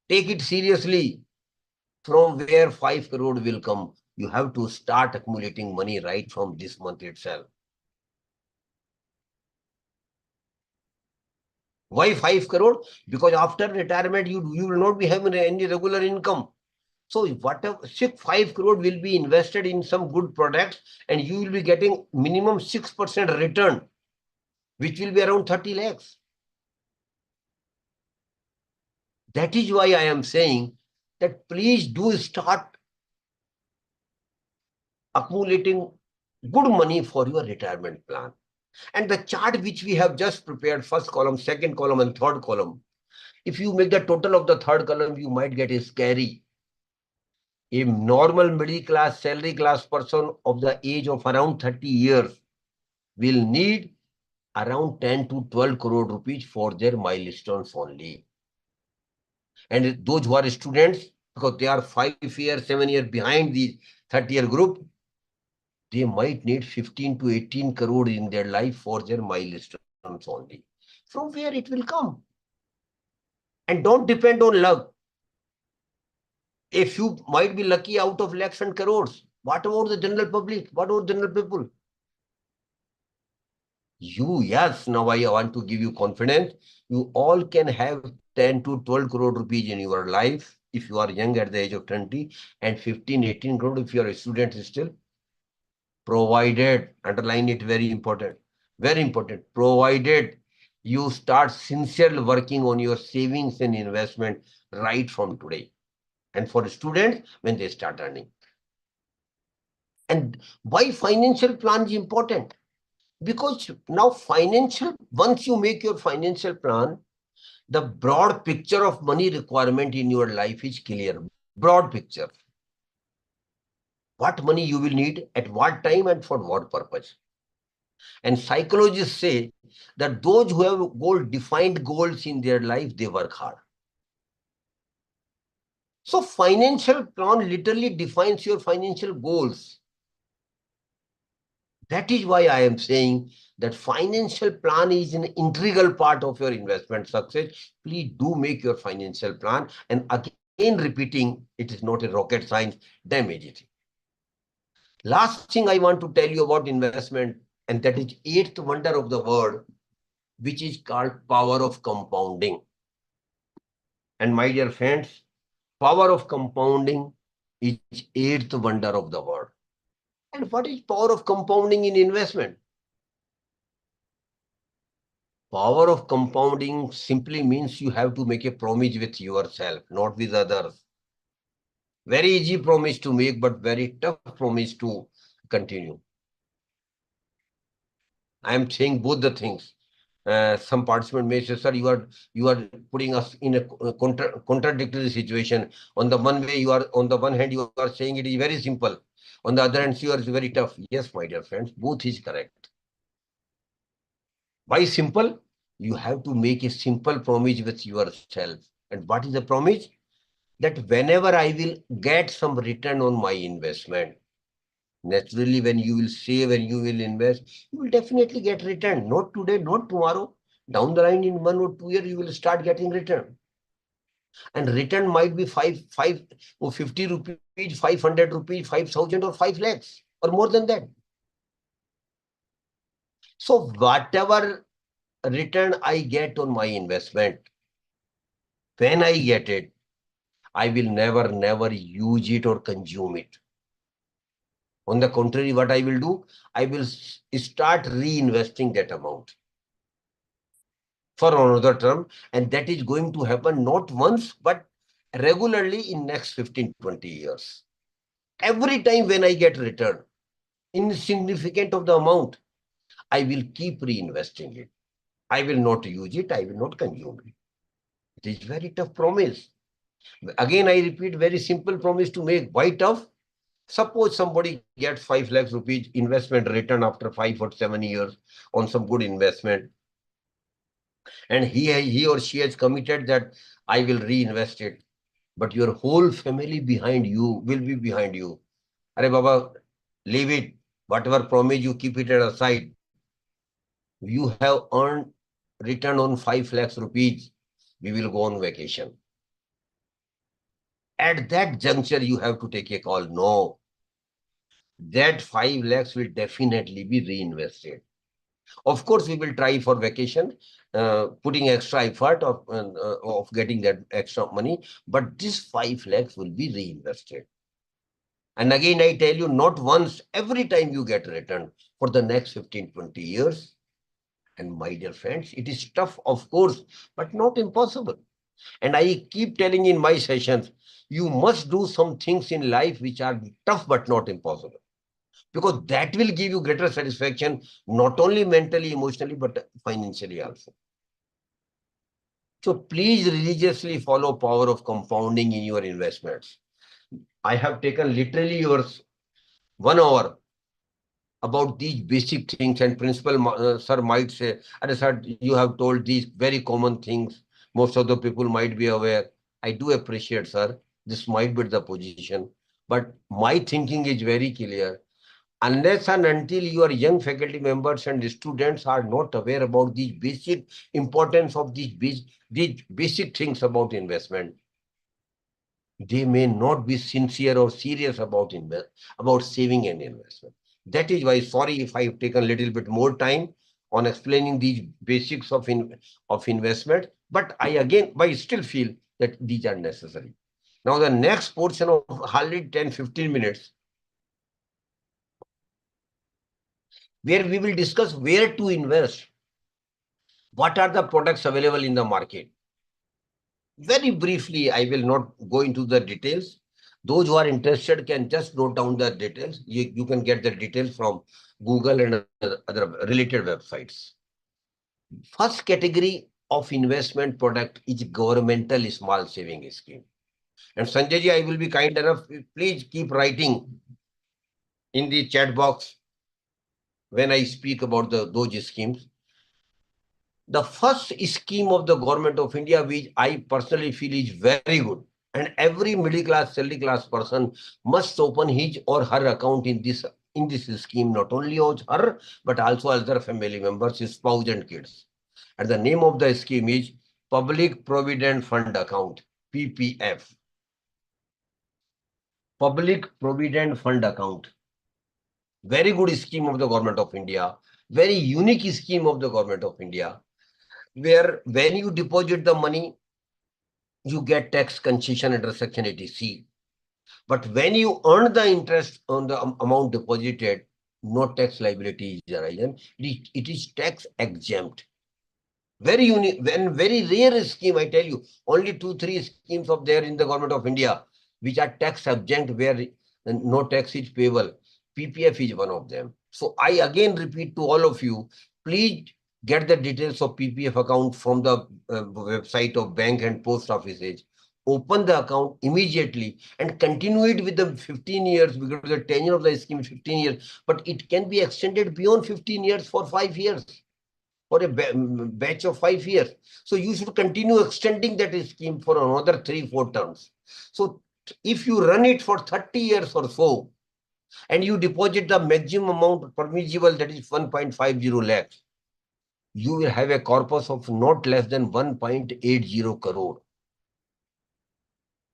take it seriously. From where 5 crore will come? You have to start accumulating money right from this month itself. Why 5 crore? Because after retirement, you will not be having any regular income. So whatever 5 crore will be invested in some good products and you will be getting minimum 6% return, which will be around 30 lakhs. That is why I am saying that please do start accumulating good money for your retirement plan. And the chart which we have just prepared, first column, second column, and third column, if you make the total of the third column, you might get a scary. A normal middle class, salary class person of the age of around 30 years will need around 10 to 12 crore rupees for their milestones only. And those who are students, because they are 5 years, 7 years behind the 30-year group, they might need 15 to 18 crore in their life for their milestones only. From where it will come? And don't depend on luck. A few might be lucky out of lakhs and crores. What about the general public? What about general people? Yes, now I want to give you confidence. You all can have 10 to 12 crore rupees in your life if you are young at the age of 20, and 15, 18 crore if you are a student still. Provided, underline it, very important, provided you start sincerely working on your savings and investment right from today. And for students, when they start earning. And why financial plan is important? Because now once you make your financial plan, the broad picture of money requirement in your life is clear. Broad picture. What money you will need at what time and for what purpose. And psychologists say that those who have defined goals in their life, they work hard. So financial plan literally defines your financial goals. That is why I am saying that financial plan is an integral part of your investment success. Please do make your financial plan. And again, repeating, it is not a rocket science, damage it. Last thing I want to tell you about investment, and that is eighth wonder of the world, which is called power of compounding. And my dear friends, power of compounding is eighth wonder of the world. And what is power of compounding in investment? Power of compounding simply means you have to make a promise with yourself, not with others. Very easy promise to make, but very tough promise to continue. I am saying both the things. Some participant may say, sir, you are putting us in a contradictory situation. On the one hand, you are saying it is very simple. On the other hand, you are very tough. Yes, my dear friends, both is correct. Why simple? You have to make a simple promise with yourself. And what is the promise? That whenever I will get some return on my investment, naturally, when you will save and you will invest, you will definitely get return. Not today, not tomorrow. Down the line, in 1 or 2 years, you will start getting return. And return might be 5 or 50 rupees, 500 rupees, 5,000 or 5 lakhs or more than that. So whatever return I get on my investment, when I get it, I will never use it or consume it. On the contrary, what I will do, I will start reinvesting that amount for another term. And that is going to happen not once, but regularly in next 15, 20 years. Every time when I get return, insignificant of the amount, I will keep reinvesting it. I will not use it. I will not consume it. It is very tough promise. Again, I repeat, very simple promise to make. Why tough? Suppose somebody gets 5 lakhs rupees investment return after 5 or 7 years on some good investment. And he or she has committed that I will reinvest it. But your whole family behind you will be behind you. Arey Baba, leave it. Whatever promise you, keep it aside. You have earned return on 5 lakhs rupees. We will go on vacation. At that juncture, you have to take a call. No, that 5 lakhs will definitely be reinvested. Of course, we will try for vacation, putting extra effort of getting that extra money, but this 5 lakhs will be reinvested. And again, I tell you, not once, every time you get returned for the next 15, 20 years. And my dear friends, it is tough, of course, but not impossible. And I keep telling in my sessions, you must do some things in life which are tough but not impossible. Because that will give you greater satisfaction, not only mentally, emotionally, but financially also. So please religiously follow power of compounding in your investments. I have taken literally yours 1 hour about these basic things, and principal sir might say, sir, you have told these very common things. Most of the people might be aware. I do appreciate, sir. This might be the position, but my thinking is very clear. unless and until your young faculty members and students are not aware about the basic importance of these basic things about investment, they may not be sincere or serious about saving and investment. That is why, sorry if I've taken a little bit more time on explaining these basics of investment, but I still feel that these are necessary. Now, the next portion of hardly 10-15 minutes, where we will discuss where to invest, what are the products available in the market. Very briefly, I will not go into the details. Those who are interested can just note down the details. You can get the details from Google and other related websites. First category of investment product is governmental small saving scheme. And Sanjay ji, I will be kind enough, please keep writing in the chat box when I speak about those schemes. The first scheme of the government of India, which I personally feel is very good, and every middle class, salary class person must open his or her account in this scheme, not only of her, but also other family members, his spouse and kids. And the name of the scheme is Public Provident Fund Account, PPF. Public Provident Fund Account. Very good scheme of the government of India. Very unique scheme of the government of India, where when you deposit the money, you get tax concession under Section 80C. But when you earn the interest on the amount deposited, no tax liability is arising. It is tax exempt. Very unique, very rare scheme, I tell you. Only 2-3 schemes of there in the government of India, which are tax exempt, where no tax is payable. PPF is one of them. So I again repeat to all of you, please get the details of PPF account from the website of bank and post offices. Open the account immediately and continue it with the 15 years, because the tenure of the scheme is 15 years, but it can be extended beyond 15 years for 5 years. For a batch of 5 years. So you should continue extending that scheme for another 3-4 terms. So if you run it for 30 years or so, and you deposit the maximum amount permissible, that is 1.50 lakhs, you will have a corpus of not less than 1.80 crore.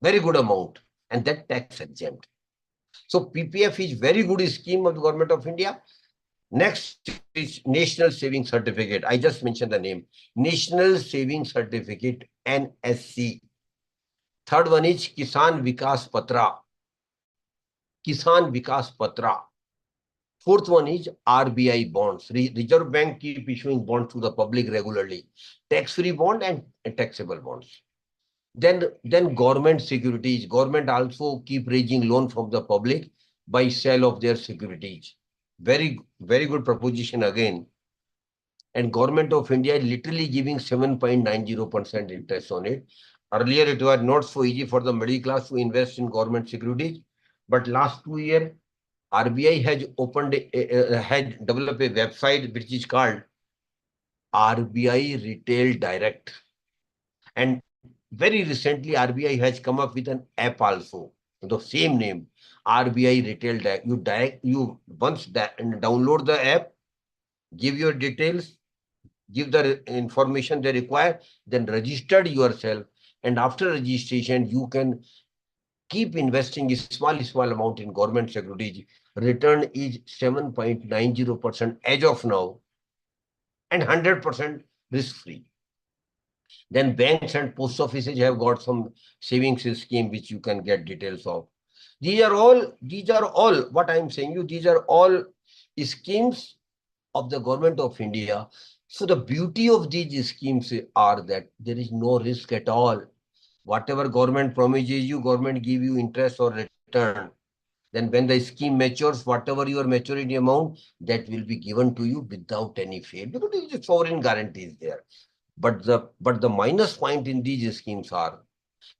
Very good amount, and that tax exempt. So PPF is very good scheme of the government of India. Next is National Saving Certificate. I just mentioned the name. National Saving Certificate, NSC. Third one is Kisan Vikas Patra. Kisan Vikas Patra. Fourth one is RBI bonds. Reserve Bank keep issuing bonds to the public regularly. Tax-free bond and taxable bonds. Then government securities. Government also keep raising loan from the public by sale of their securities. Very, very good proposition again. And government of India is literally giving 7.90% interest on it. Earlier, it was not so easy for the middle class to invest in government securities. But last 2 years, RBI has had developed a website which is called RBI Retail Direct. And very recently, RBI has come up with an app also, the same name, RBI Retail Direct. You once download the app, give your details, give the information they require, then register yourself. And after registration, you can keep investing a small amount in government securities. Return is 7.90% as of now, and 100% risk-free. Then banks and post offices have got some savings scheme which you can get details of. These are all what I'm saying you, these are all schemes of the government of India. So the beauty of these schemes are that there is no risk at all. Whatever government promises you, government give you interest or return. Then when the scheme matures, whatever your maturity amount, that will be given to you without any fail, because there is a sovereign guarantees there. But the minus point in these schemes are,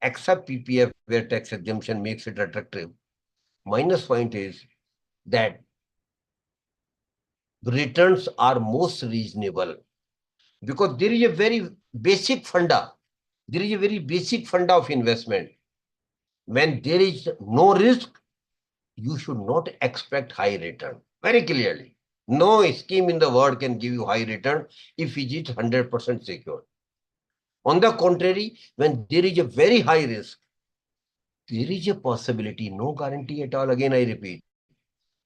except PPF where tax exemption makes it attractive, minus point is that returns are most reasonable, because there is a very basic funda. There is a very basic funda of investment. When there is no risk, you should not expect high return. very clearly. No scheme in the world can give you high return if it is 100% secure. On the contrary, when there is a very high risk, there is a possibility, no guarantee at all. Again, I repeat,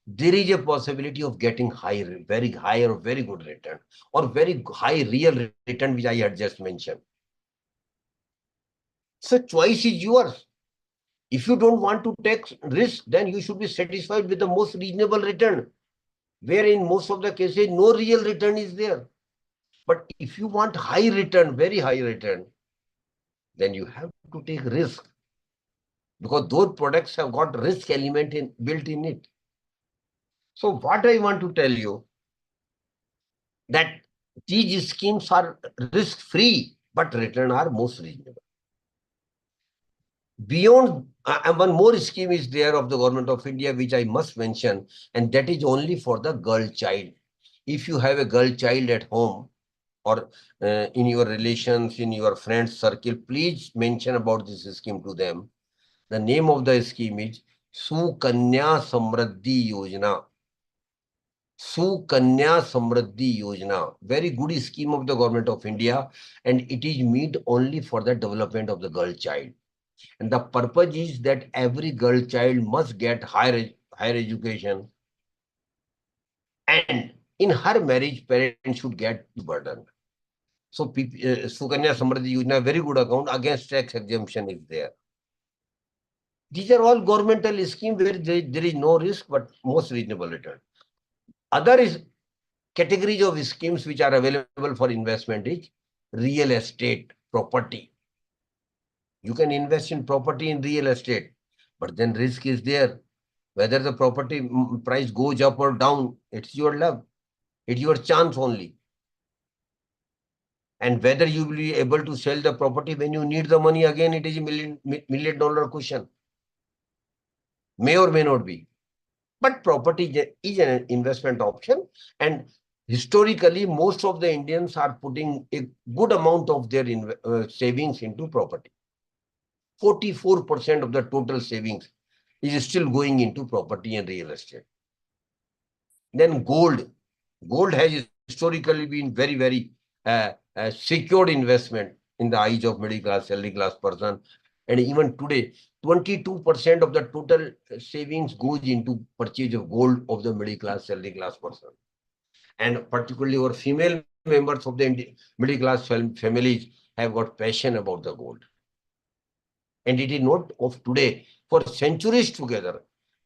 there is a possibility of getting high, very high or very good return, or very high real return, which I had just mentioned. So choice is yours. If you don't want to take risk, then you should be satisfied with the most reasonable return, where in most of the cases, no real return is there. But if you want high return, very high return, then you have to take risk, because those products have got risk element built in it. So what I want to tell you, that these schemes are risk-free, but return are most reasonable. Beyond, one more scheme is there of the Government of India, which I must mention, and that is only for the girl child. If you have a girl child at home, or in your relations, in your friends circle, please mention about this scheme to them. The name of the scheme is Sukanya Samriddhi Yojana. Sukanya Samriddhi Yojana. Very good scheme of the Government of India, and it is meant only for the development of the girl child. And the purpose is that every girl child must get higher education, and in her marriage, parents should get burden. So Sukanya Samriddhi Yojana, very good account, against tax exemption is there. These are all governmental schemes where there is no risk but most reasonable return. Other categories of schemes which are available for investment is real estate, property. You can invest in property in real estate, but then risk is there. Whether the property price goes up or down, it's your luck. It's your chance only. And whether you will be able to sell the property when you need the money again, it is a million dollar question. May or may not be. But property is an investment option, and historically, most of the Indians are putting a good amount of their savings into property. 44% of the total savings is still going into property and real estate. Then gold. Gold has historically been very, very secured investment in the eyes of middle class, salary class person. And even today, 22% of the total savings goes into purchase of gold of the middle class, salary class person. And particularly our female members of the middle class families have got passion about the gold. And it is not of today. For centuries together,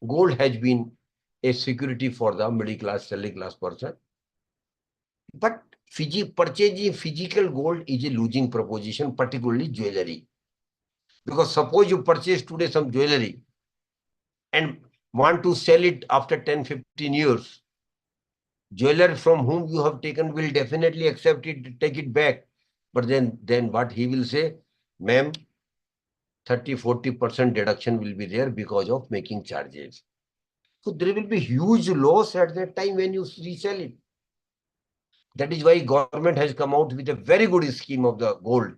gold has been a security for the middle class, salary class person. But purchasing physical gold is a losing proposition, particularly jewelry. Because suppose you purchase today some jewelry and want to sell it after 10, 15 years, jeweler from whom you have taken will definitely accept it, take it back. But then what he will say, ma'am, 30-40% deduction will be there because of making charges. So there will be huge loss at that time when you resell it. That is why government has come out with a very good scheme of the gold.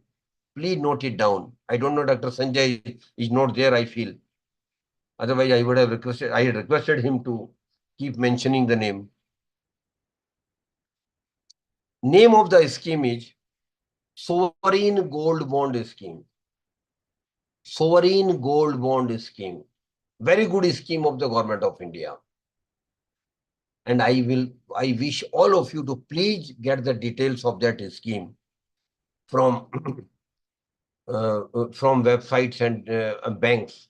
Please note it down. I don't know, Dr. Sanjay is not there, I feel. Otherwise, I would have requested him to keep mentioning the name. Name of the scheme is Sovereign Gold Bond Scheme. Sovereign Gold Bond Scheme. Very good scheme of the Government of India. And I wish all of you to please get the details of that scheme from websites and banks.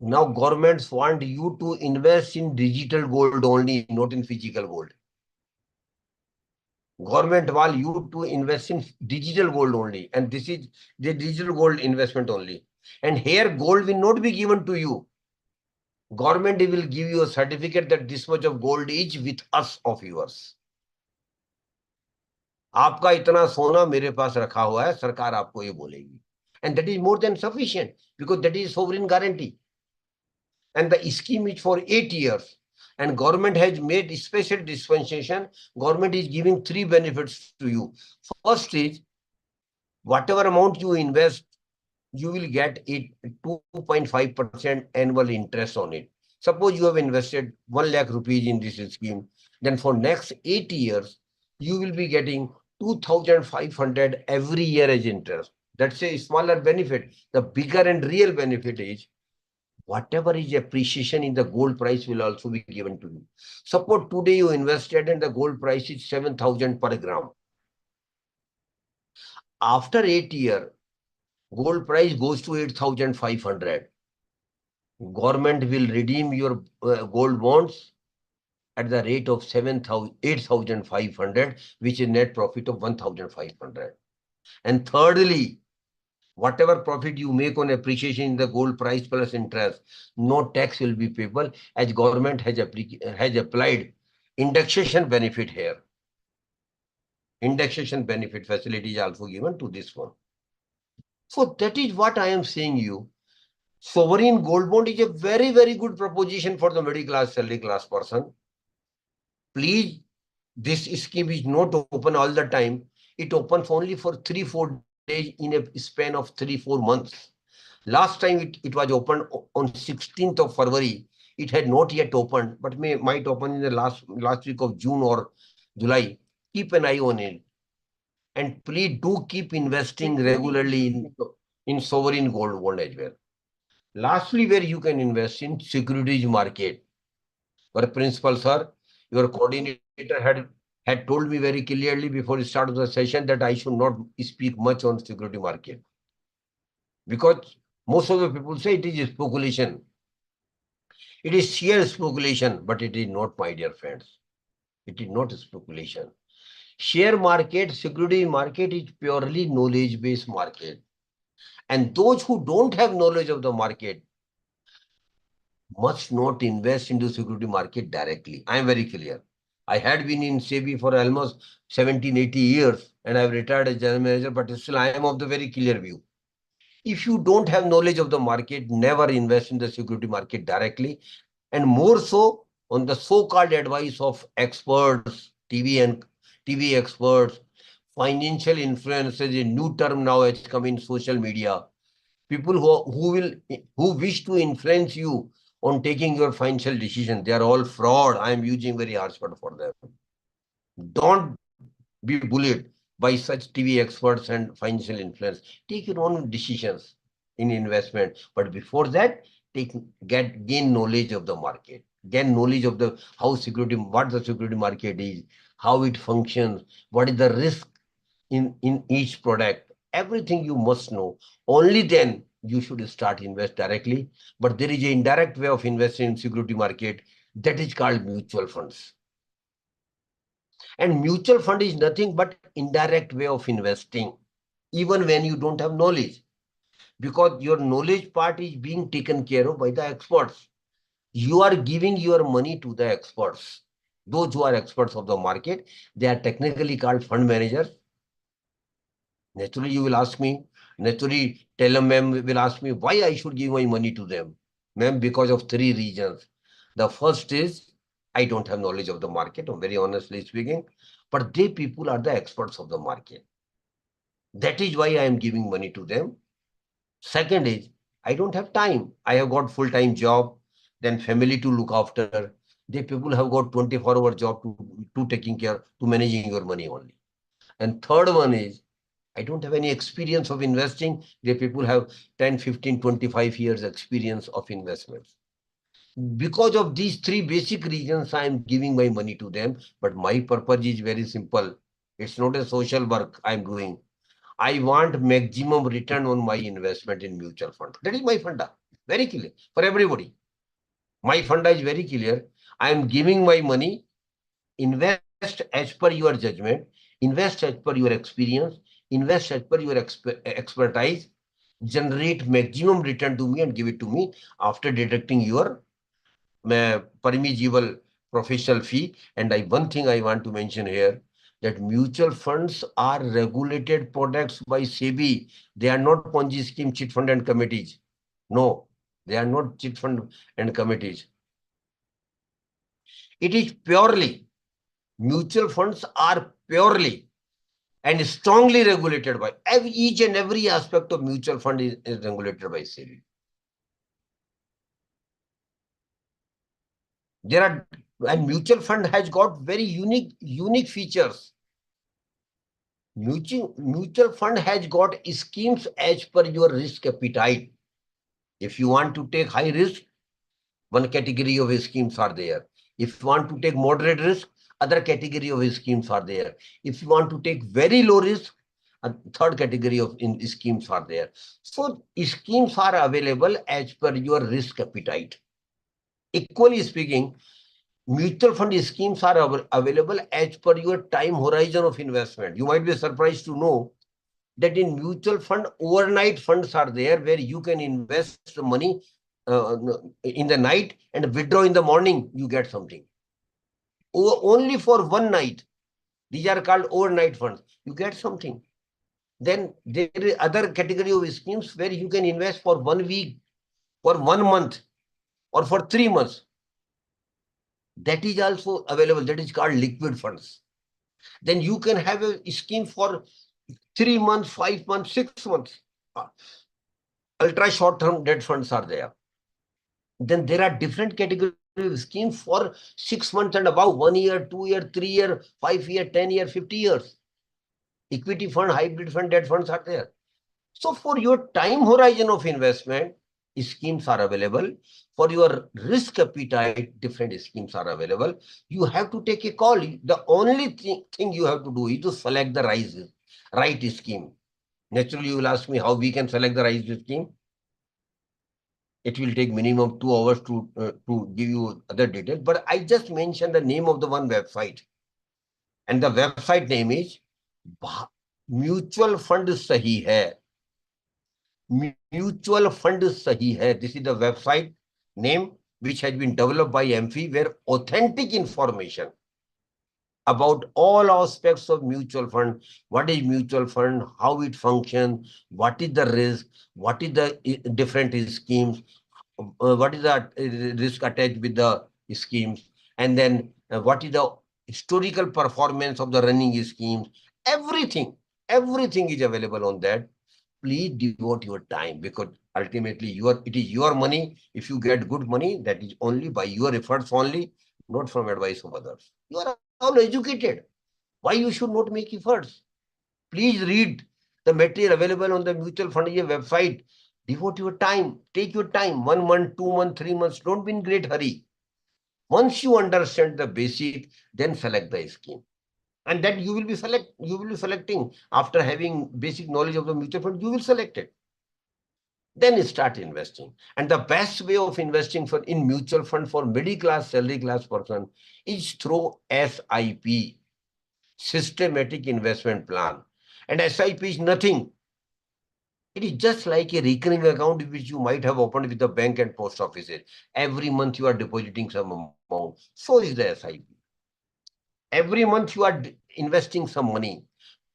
Now governments want you to invest in digital gold only, not in physical gold. Government want you to invest in digital gold only, and this is the digital gold investment only. And here gold will not be given to you. Government will give you a certificate that this much of gold is with us of yours. आपका इतना सोना मेरे पास रखा हुआ है, सरकार आपको ये बोलेगी. And that is more than sufficient, because that is sovereign guarantee. And the scheme is for 8 years. And government has made special dispensation. Government is giving 3 benefits to you. First is, whatever amount you invest, you will get 2.5% annual interest on it. Suppose you have invested 1 lakh rupees in this scheme, then for next 8 years, you will be getting 2,500 every year as interest. That's a smaller benefit. The bigger and real benefit is whatever is appreciation in the gold price will also be given to you. Suppose today you invested and the gold price is 7,000 per gram. After 8 years, gold price goes to 8,500. Government will redeem your gold bonds at the rate of 8,500, which is net profit of 1,500. And thirdly, whatever profit you make on appreciation in the gold price plus interest, no tax will be payable, as government has applied indexation benefit here. Indexation benefit facility is also given to this one. So that is what I am saying you. Sovereign gold bond is a very, very good proposition for the middle class, salary class person. Please, this scheme is not open all the time. It opens only for 3-4 days in a span of 3-4 months. Last time it was opened on 16th of February. It had not yet opened, but might open in the last week of June or July. Keep an eye on it. And please do keep investing regularly in sovereign gold bond as well. Lastly, where you can invest in securities market. Our principal, sir, your coordinator had told me very clearly before the start of the session that I should not speak much on security market. Because most of the people say it is speculation. It is sheer speculation, but it is not, my dear friends. It is not speculation. Share market, security market is purely knowledge-based market. And those who don't have knowledge of the market must not invest into security market directly. I am very clear. I had been in SEBI for almost 17-18 years and I have retired as general manager, but still I am of the very clear view. If you don't have knowledge of the market, never invest in the security market directly, and more so on the so-called advice of experts, TV experts, financial influencers, a new term now has come in social media. People who wish to influence you on taking your financial decision, they are all fraud. I am using very harsh word for them. Don't be bullied by such TV experts and financial influence. Take your own decisions in investment. But before that, gain knowledge of the market. Gain knowledge of what the security market is, how it functions, what is the risk in each product. Everything you must know. Only then you should start invest directly. But there is an indirect way of investing in security market that is called mutual funds. And mutual fund is nothing but indirect way of investing, even when you don't have knowledge, because your knowledge part is being taken care of by the experts. You are giving your money to the experts. Those who are experts of the market, they are technically called fund managers. Naturally, you will ask me, ma'am will ask me why I should give my money to them. Ma'am, because of 3 reasons. The first is, I don't have knowledge of the market, very honestly speaking, but they people are the experts of the market. That is why I am giving money to them. Second is, I don't have time. I have got full-time job, then family to look after. They people have got 24-hour job to taking care, to managing your money only. And third one is, I don't have any experience of investing. The people have 10, 15, 25 years experience of investments. Because of these 3 basic reasons, I am giving my money to them. But my purpose is very simple. It's not a social work I am doing. I want maximum return on my investment in mutual fund. That is my funda. Very clear for everybody. My funda is very clear. I am giving my money. Invest as per your judgment. Invest as per your experience. Invest as per your expertise. Generate maximum return to me and give it to me after deducting your permissible professional fee. And one thing I want to mention here, that mutual funds are regulated products by SEBI. They are not Ponzi scheme, chit fund and committees. No, they are not chit fund and committees. It is purely, mutual funds are purely and strongly regulated by each and every aspect of mutual fund is regulated by SEBI. There are, and mutual fund has got very unique features. Mutual fund has got schemes as per your risk appetite. If you want to take high risk, one category of schemes are there. If you want to take moderate risk, other category of schemes are there. If you want to take very low risk, a third category of schemes are there. So schemes are available as per your risk appetite. Equally speaking, mutual fund schemes are available as per your time horizon of investment. You might be surprised to know that in mutual fund, overnight funds are there where you can invest money in the night and withdraw in the morning, you get something. Only for one night. These are called overnight funds. You get something. Then there is other category of schemes where you can invest for 1 week, for 1 month, or for 3 months. That is also available. That is called liquid funds. Then you can have a scheme for 3 months, 5 months, 6 months. Ultra short-term debt funds are there. Then there are different categories of schemes for 6 months and above, 1 year, 2 year, 3 year, 5 year, 10 year, 50 years. Equity fund, hybrid fund, debt funds are there. So for your time horizon of investment, schemes are available. For your risk appetite, different schemes are available. You have to take a call. The only thing you have to do is to select the right scheme. Naturally, you will ask me how we can select the right scheme. It will take minimum 2 hours to give you other details. But I just mentioned the name of the one website. And the website name is Mutual Fund Sahi Hai. Mutual Fund Sahi Hai. This is the website name which has been developed by MFI, where authentic information about all aspects of mutual fund, what is mutual fund, how it functions, what is the risk, what is the different schemes, what is the risk attached with the schemes, and then what is the historical performance of the running schemes. Everything is available on that. Please devote your time, because ultimately it is your money. If you get good money, that is only by your efforts only, not from advice of others. You are all educated. Why you should not make efforts? Please read the material available on the mutual fund website. Devote your time. Take your time. 1 month, 2 months, 3 months. Don't be in great hurry. Once you understand the basic, then select the scheme. And that you will be selecting after having basic knowledge of the mutual fund. You will select it. Then start investing. And the best way of investing in mutual fund for middle class, salary class person is through SIP, systematic investment plan. And SIP is nothing. It is just like a recurring account which you might have opened with the bank and post offices. Every month you are depositing some amount. So is the SIP. Every month you are investing some money.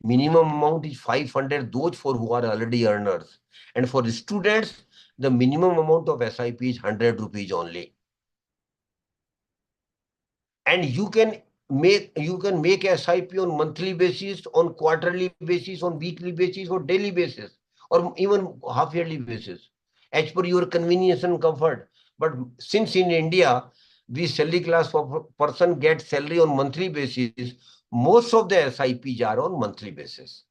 Minimum amount is 500, those for who are already earners. And for the students, the minimum amount of SIP is 100 rupees only. And you can make SIP on monthly basis, on quarterly basis, on weekly basis, or daily basis, or even half-yearly basis, as per your convenience and comfort. But since in India, the salary class person gets salary on monthly basis, most of the SIPs are on monthly basis.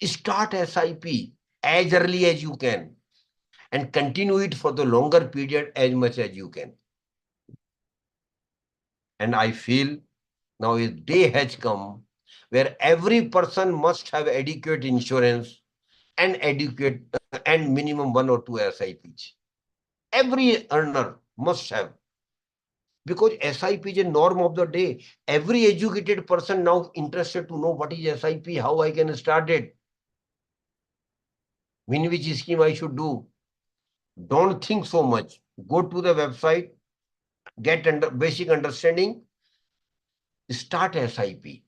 Start SIP as early as you can and continue it for the longer period as much as you can. And I feel now a day has come where every person must have adequate insurance and minimum 1 or 2 SIPs. Every earner must have, because SIP is a norm of the day. Every educated person now interested to know what is SIP, how I can start it, in which scheme I should do. Don't think so much. Go to the website, get basic understanding, start SIP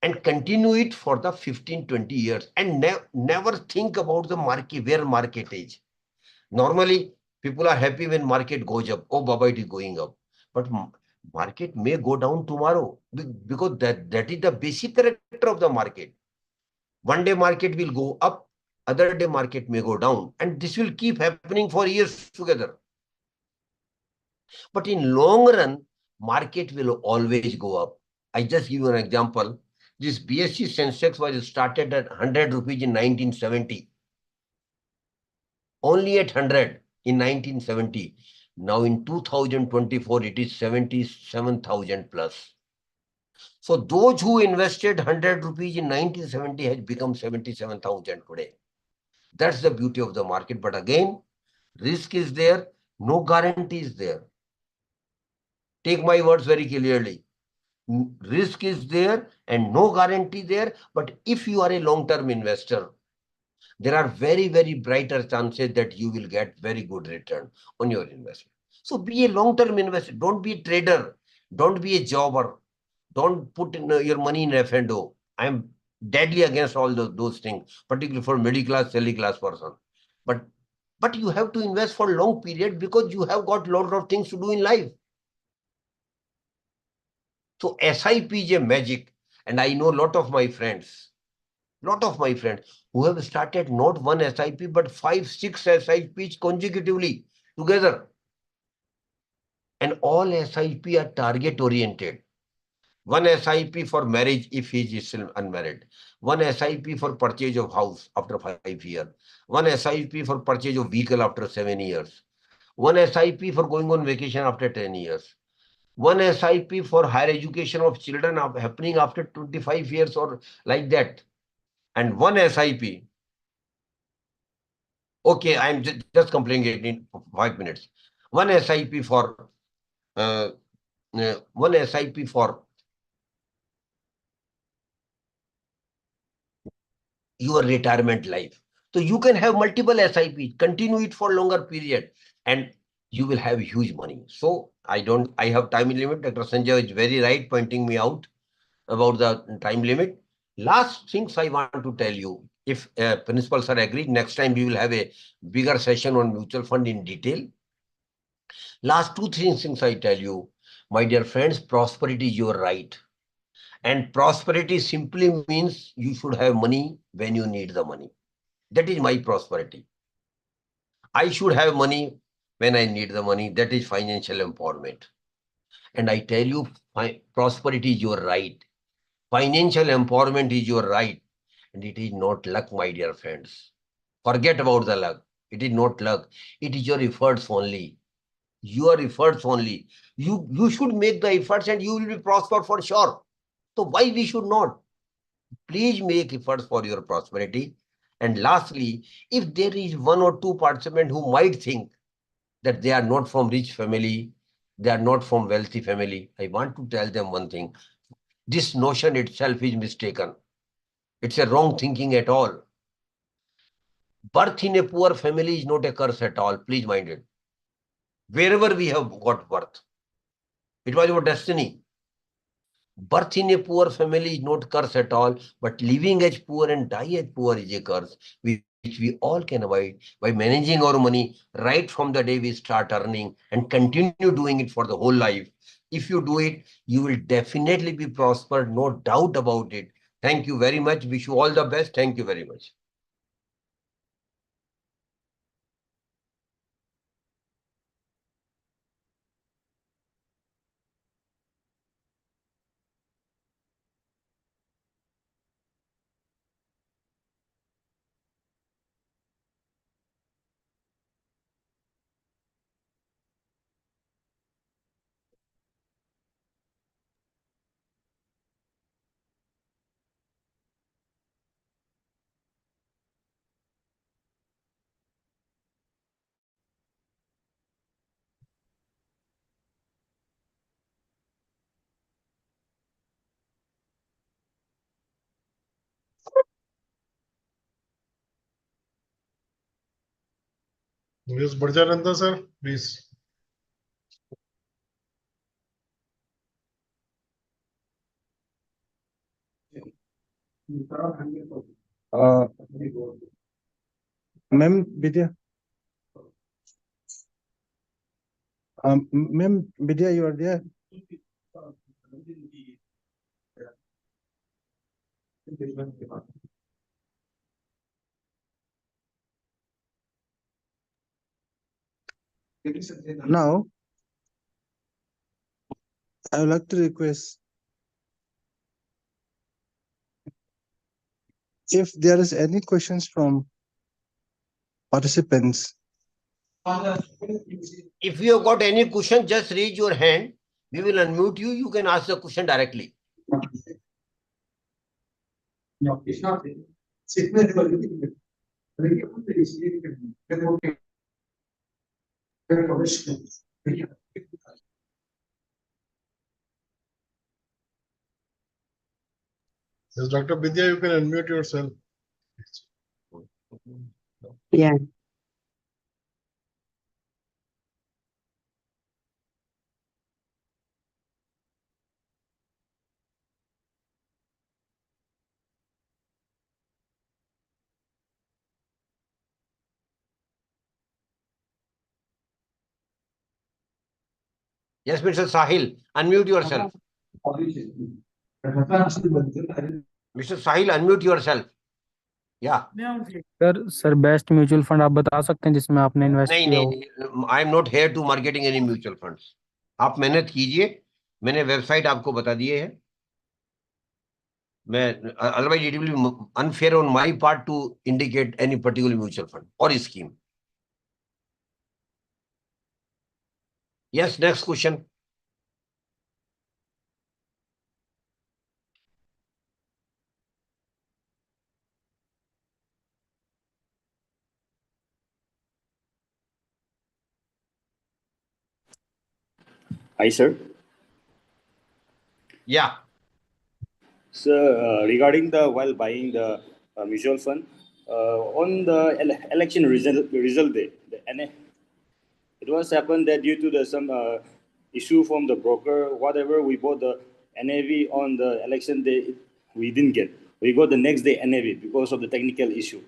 and continue it for the 15-20 years, and never think about the market, where market is. Normally, people are happy when market goes up. Oh, Baba, it is going up. But market may go down tomorrow, because that is the basic character of the market. One day market will go up, other day market may go down, and this will keep happening for years together. But in long run, market will always go up. I just give you an example. This BSC Sensex was started at 100 rupees in 1970. Only at 100 in 1970. Now in 2024, it is 77,000 plus. So those who invested 100 rupees in 1970 has become 77,000 today. That's the beauty of the market. But again, risk is there, no guarantee is there. Take my words very clearly. Risk is there and no guarantee there. But if you are a long-term investor, there are very, very brighter chances that you will get very good return on your investment. So be a long-term investor. Don't be a trader. Don't be a jobber. Don't put your money in F&O. I'm deadly against all those things, particularly for middle class, semi class person. But you have to invest for long period because you have got a lot of things to do in life. So SIP is a magic. And I know a lot of my friends who have started not one SIP, but 5, 6 SIPs consecutively together. And all SIP are target oriented. One SIP for marriage if he is still unmarried. One SIP for purchase of house after 5 years. One SIP for purchase of vehicle after 7 years. One SIP for going on vacation after 10 years. One SIP for higher education of children happening after 25 years or like that. And one SIP. Okay, I'm just completing it in 5 minutes. One SIP for your retirement life. So you can have multiple SIP, continue it for longer period, and you will have huge money. So I have time limit. Dr. Sanjay is very right pointing me out about the time limit. Last things I want to tell you, if principals are agreed, next time we will have a bigger session on mutual fund in detail. Last 2-3 things I tell you, my dear friends, prosperity is your right. And prosperity simply means you should have money when you need the money. That is my prosperity. I should have money when I need the money. That is financial empowerment. And I tell you, prosperity is your right. Financial empowerment is your right. And it is not luck, my dear friends. Forget about the luck. It is not luck. It is your efforts only. Your efforts only. You should make the efforts and you will be prosper for sure. So why we should not? Please make efforts for your prosperity. And lastly, if there is 1 or 2 participants who might think that they are not from rich family, they are not from wealthy family, I want to tell them one thing. This notion itself is mistaken. It's a wrong thinking at all. Birth in a poor family is not a curse at all. Please mind it. Wherever we have got birth, it was our destiny. Birth in a poor family is not curse at all, but living as poor and die as poor is a curse, which we all can avoid by managing our money right from the day we start earning and continue doing it for the whole life. If you do it, you will definitely be prospered, no doubt about it. Thank you very much. Wish you all the best. Thank you very much. Yes, Barjananda sir, please. Ma'am Vidya. Ma'am Vidya, you are there. Now, I would like to request if there is any questions from participants. If you have got any question, just raise your hand. We will unmute you. You can ask the question directly. No, it's not. Yes, Dr. Vidya, you can unmute yourself. Yeah. Yes, Mr. Sahil, unmute yourself. Mr. Sahil, unmute yourself. Yeah. Sir best mutual fund आप बता सकते हैं जिसमें आपने invest नहीं किया हो? नहीं, I am not here to marketing any mutual funds. आप मेहनत कीजिए, मैंने वेबसाइट आपको बता दिए है. मैं otherwise it will be unfair on my part to indicate any particular mutual fund or scheme. Yes, next question. Hi, sir. Yeah. So, regarding the while buying the mutual fund, on the election result day, it was happened that due to the some issue from the broker, whatever we bought the NAV on the election day, we didn't get. We got the next day NAV because of the technical issue.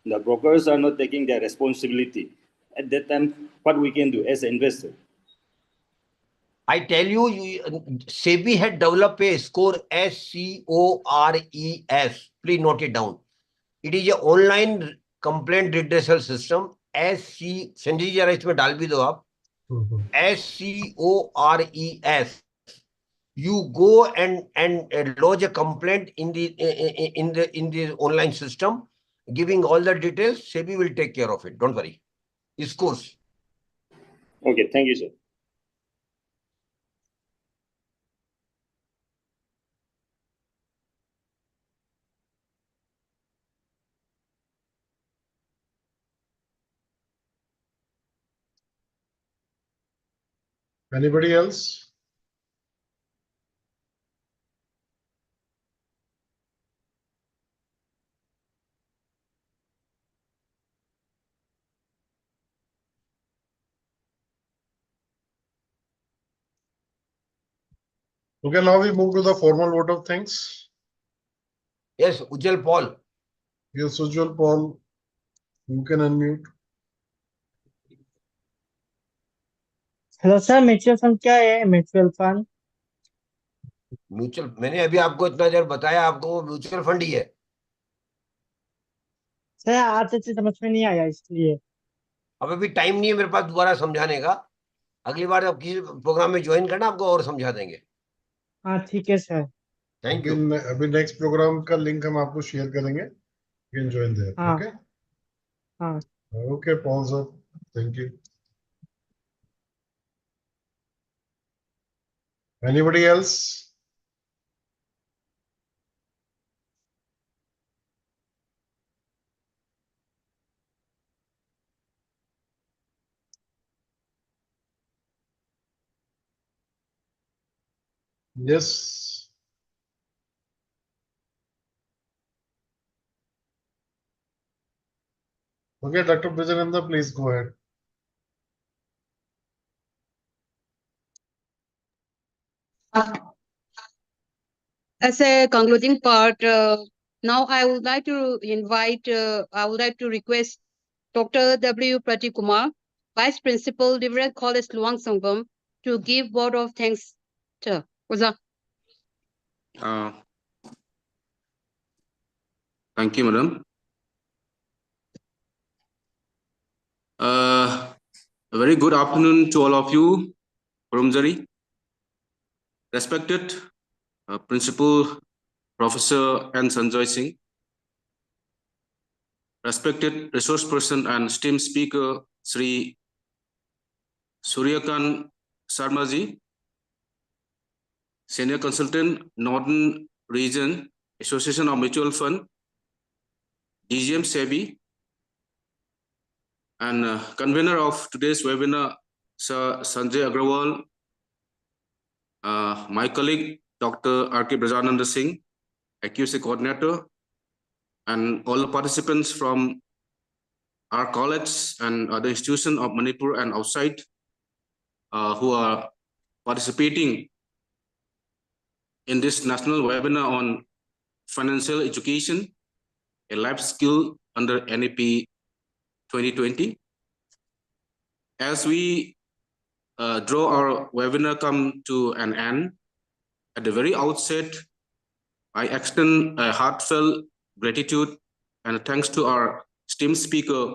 The brokers are not taking their responsibility. At that time, what we can do as an investor? I tell you, SEBI had developed a score SCORES. Please note it down. It is a online complaint redressal system. Sanjay ji जरा इसमें डाल भी दो आप. SCORES. You go and lodge a complaint in the online system, giving all the details. SEBI will take care of it. Don't worry. Scores. Okay, thank you, sir. Anybody else? Okay, now we move to the formal vote of things. Yes, Ujjal Paul. Yes, Ujjwal Paul, you can unmute. Hello sir, mutual fund क्या है? Mutual fund mutual, मैंने अभी आपको इतना देर बताया, आपको वो mutual fund ही है. सर आज अच्छे समझ में नहीं आया इसलिए. अब अभी टाइम नहीं है मेरे पास दोबारा समझाने का. अगली बार आप किसी प्रोग्राम में ज्वाइन करना, आपको और समझा देंगे. हाँ ठीक है सर. Thank you. अभी नेक्स्ट प्रोग्राम का लिंक हम आपको शेयर करेंगे. You can join there. हाँ. Okay. हाँ. Okay, Paul sir. Thank you. Anybody else? Yes. Okay, Dr. Brijananda, please go ahead. As a concluding part, now I would like to request Dr. W. Pratikumar, Vice Principal, Liberal College, Luang Sangbam, to give word of thanks to. Thank you, madam. A very good afternoon to all of you, Rumzari. respected Principal Professor N. Sanjoy Singh, respected resource person and STEAM speaker Sri Suryakant Sarmaji, Senior Consultant, Northern Region, Association of Mutual Fund, DGM SEBI, and convener of today's webinar, Sir Sanjay Agrawal, my colleague, Dr. R.K. Brajananda Singh, AQC coordinator, and all the participants from our college and other institutions of Manipur and outside who are participating in this national webinar on financial education, a life skill under NEP 2020. As we draw our webinar come to an end, at the very outset, I extend a heartfelt gratitude and thanks to our esteemed speaker,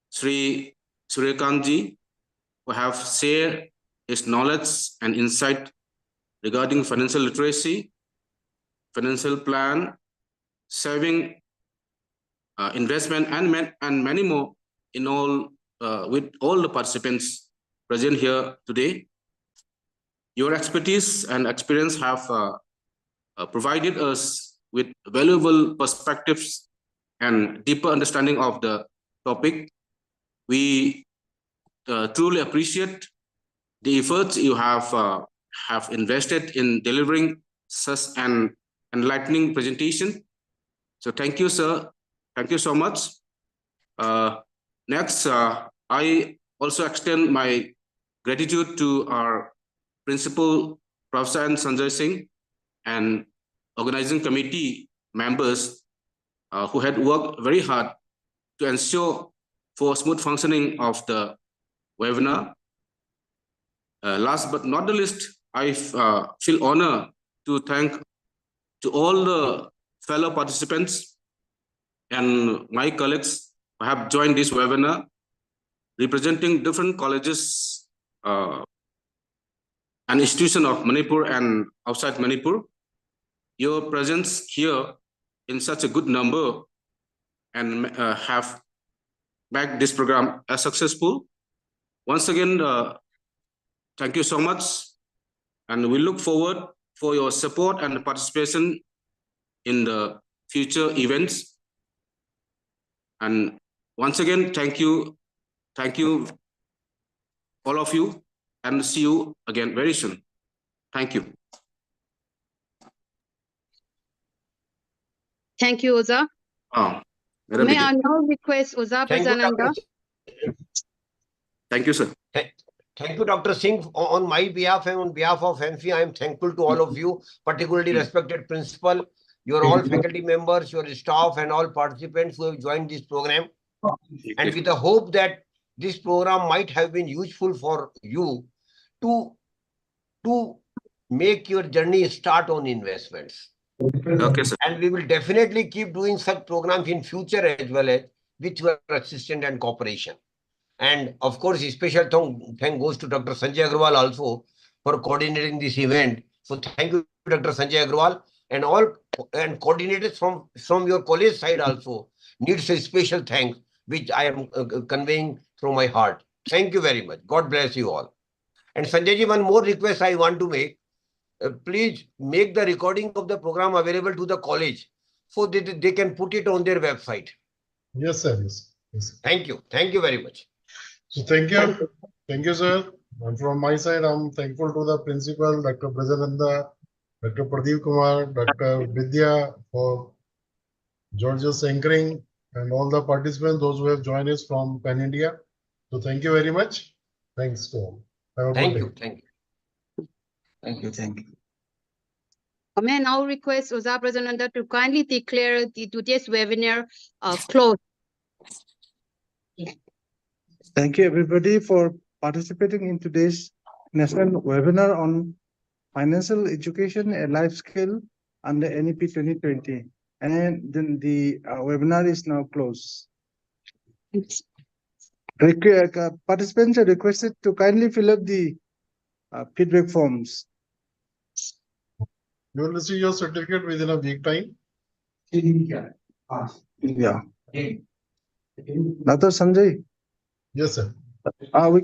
Sri Suryakantji, who have shared his knowledge and insight regarding financial literacy, financial plan, saving, investment, and many more in all with all the participants present here today. Your expertise and experience have provided us with valuable perspectives and deeper understanding of the topic. We truly appreciate the efforts you have invested in delivering such an enlightening presentation. So thank you, sir. Thank you so much. Next, I also extend my gratitude to our Principal Professor N. Sanjay Singh and organizing committee members who had worked very hard to ensure for smooth functioning of the webinar. Last but not the least, I feel honored to thank to all the fellow participants and my colleagues who have joined this webinar, representing different colleges and institutions of Manipur and outside Manipur. Your presence here in such a good number and have made this program as successful. Once again, thank you so much, and we look forward for your support and participation in the future events. And once again, thank you all of you, and see you again very soon. Thank you. Thank you, Oza. Madam May Vijay. I now request Oza Thank you, Prajananda? Dr. Thank you, sir. Thank you, Dr. Singh. On my behalf and on behalf of MFI, I am thankful to all of you, particularly respected principal, your all faculty members, your staff, and all participants who have joined this program. And with the hope that this program might have been useful for you to make your journey start on investments. Okay, sir. And we will definitely keep doing such programs in future as well as with your assistance and cooperation. And of course, a special thank goes to Dr. Sanjay Agrawal also for coordinating this event. So thank you, Dr. Sanjay Agrawal, and all and coordinators from your college side also needs a special thanks, which I am conveying through my heart. Thank you very much. God bless you all. And Sanjayji, one more request I want to make. Please make the recording of the program available to the college so that they can put it on their website. Yes, sir. Yes. Yes. Thank you. Thank you very much. So thank you. Thank you, sir. And from my side, I'm thankful to the principal, Dr. Brajananda, Dr. Pradeep Kumar, Dr. Vidya for George's anchoring, and all the participants, those who have joined us from Pan India. So thank you very much. Thanks to all. Have a Thank good you. day. Thank you. Thank you. Thank you. May I now request Oza Prajananda to kindly declare today's webinar closed. Thank you, everybody, for participating in today's national webinar on financial education, a life skill under NEP 2020. And then the webinar is now closed. Participants are requested to kindly fill up the feedback forms. You will receive your certificate within a week time. Yeah. Dr. Sanjay, Yes, sir. we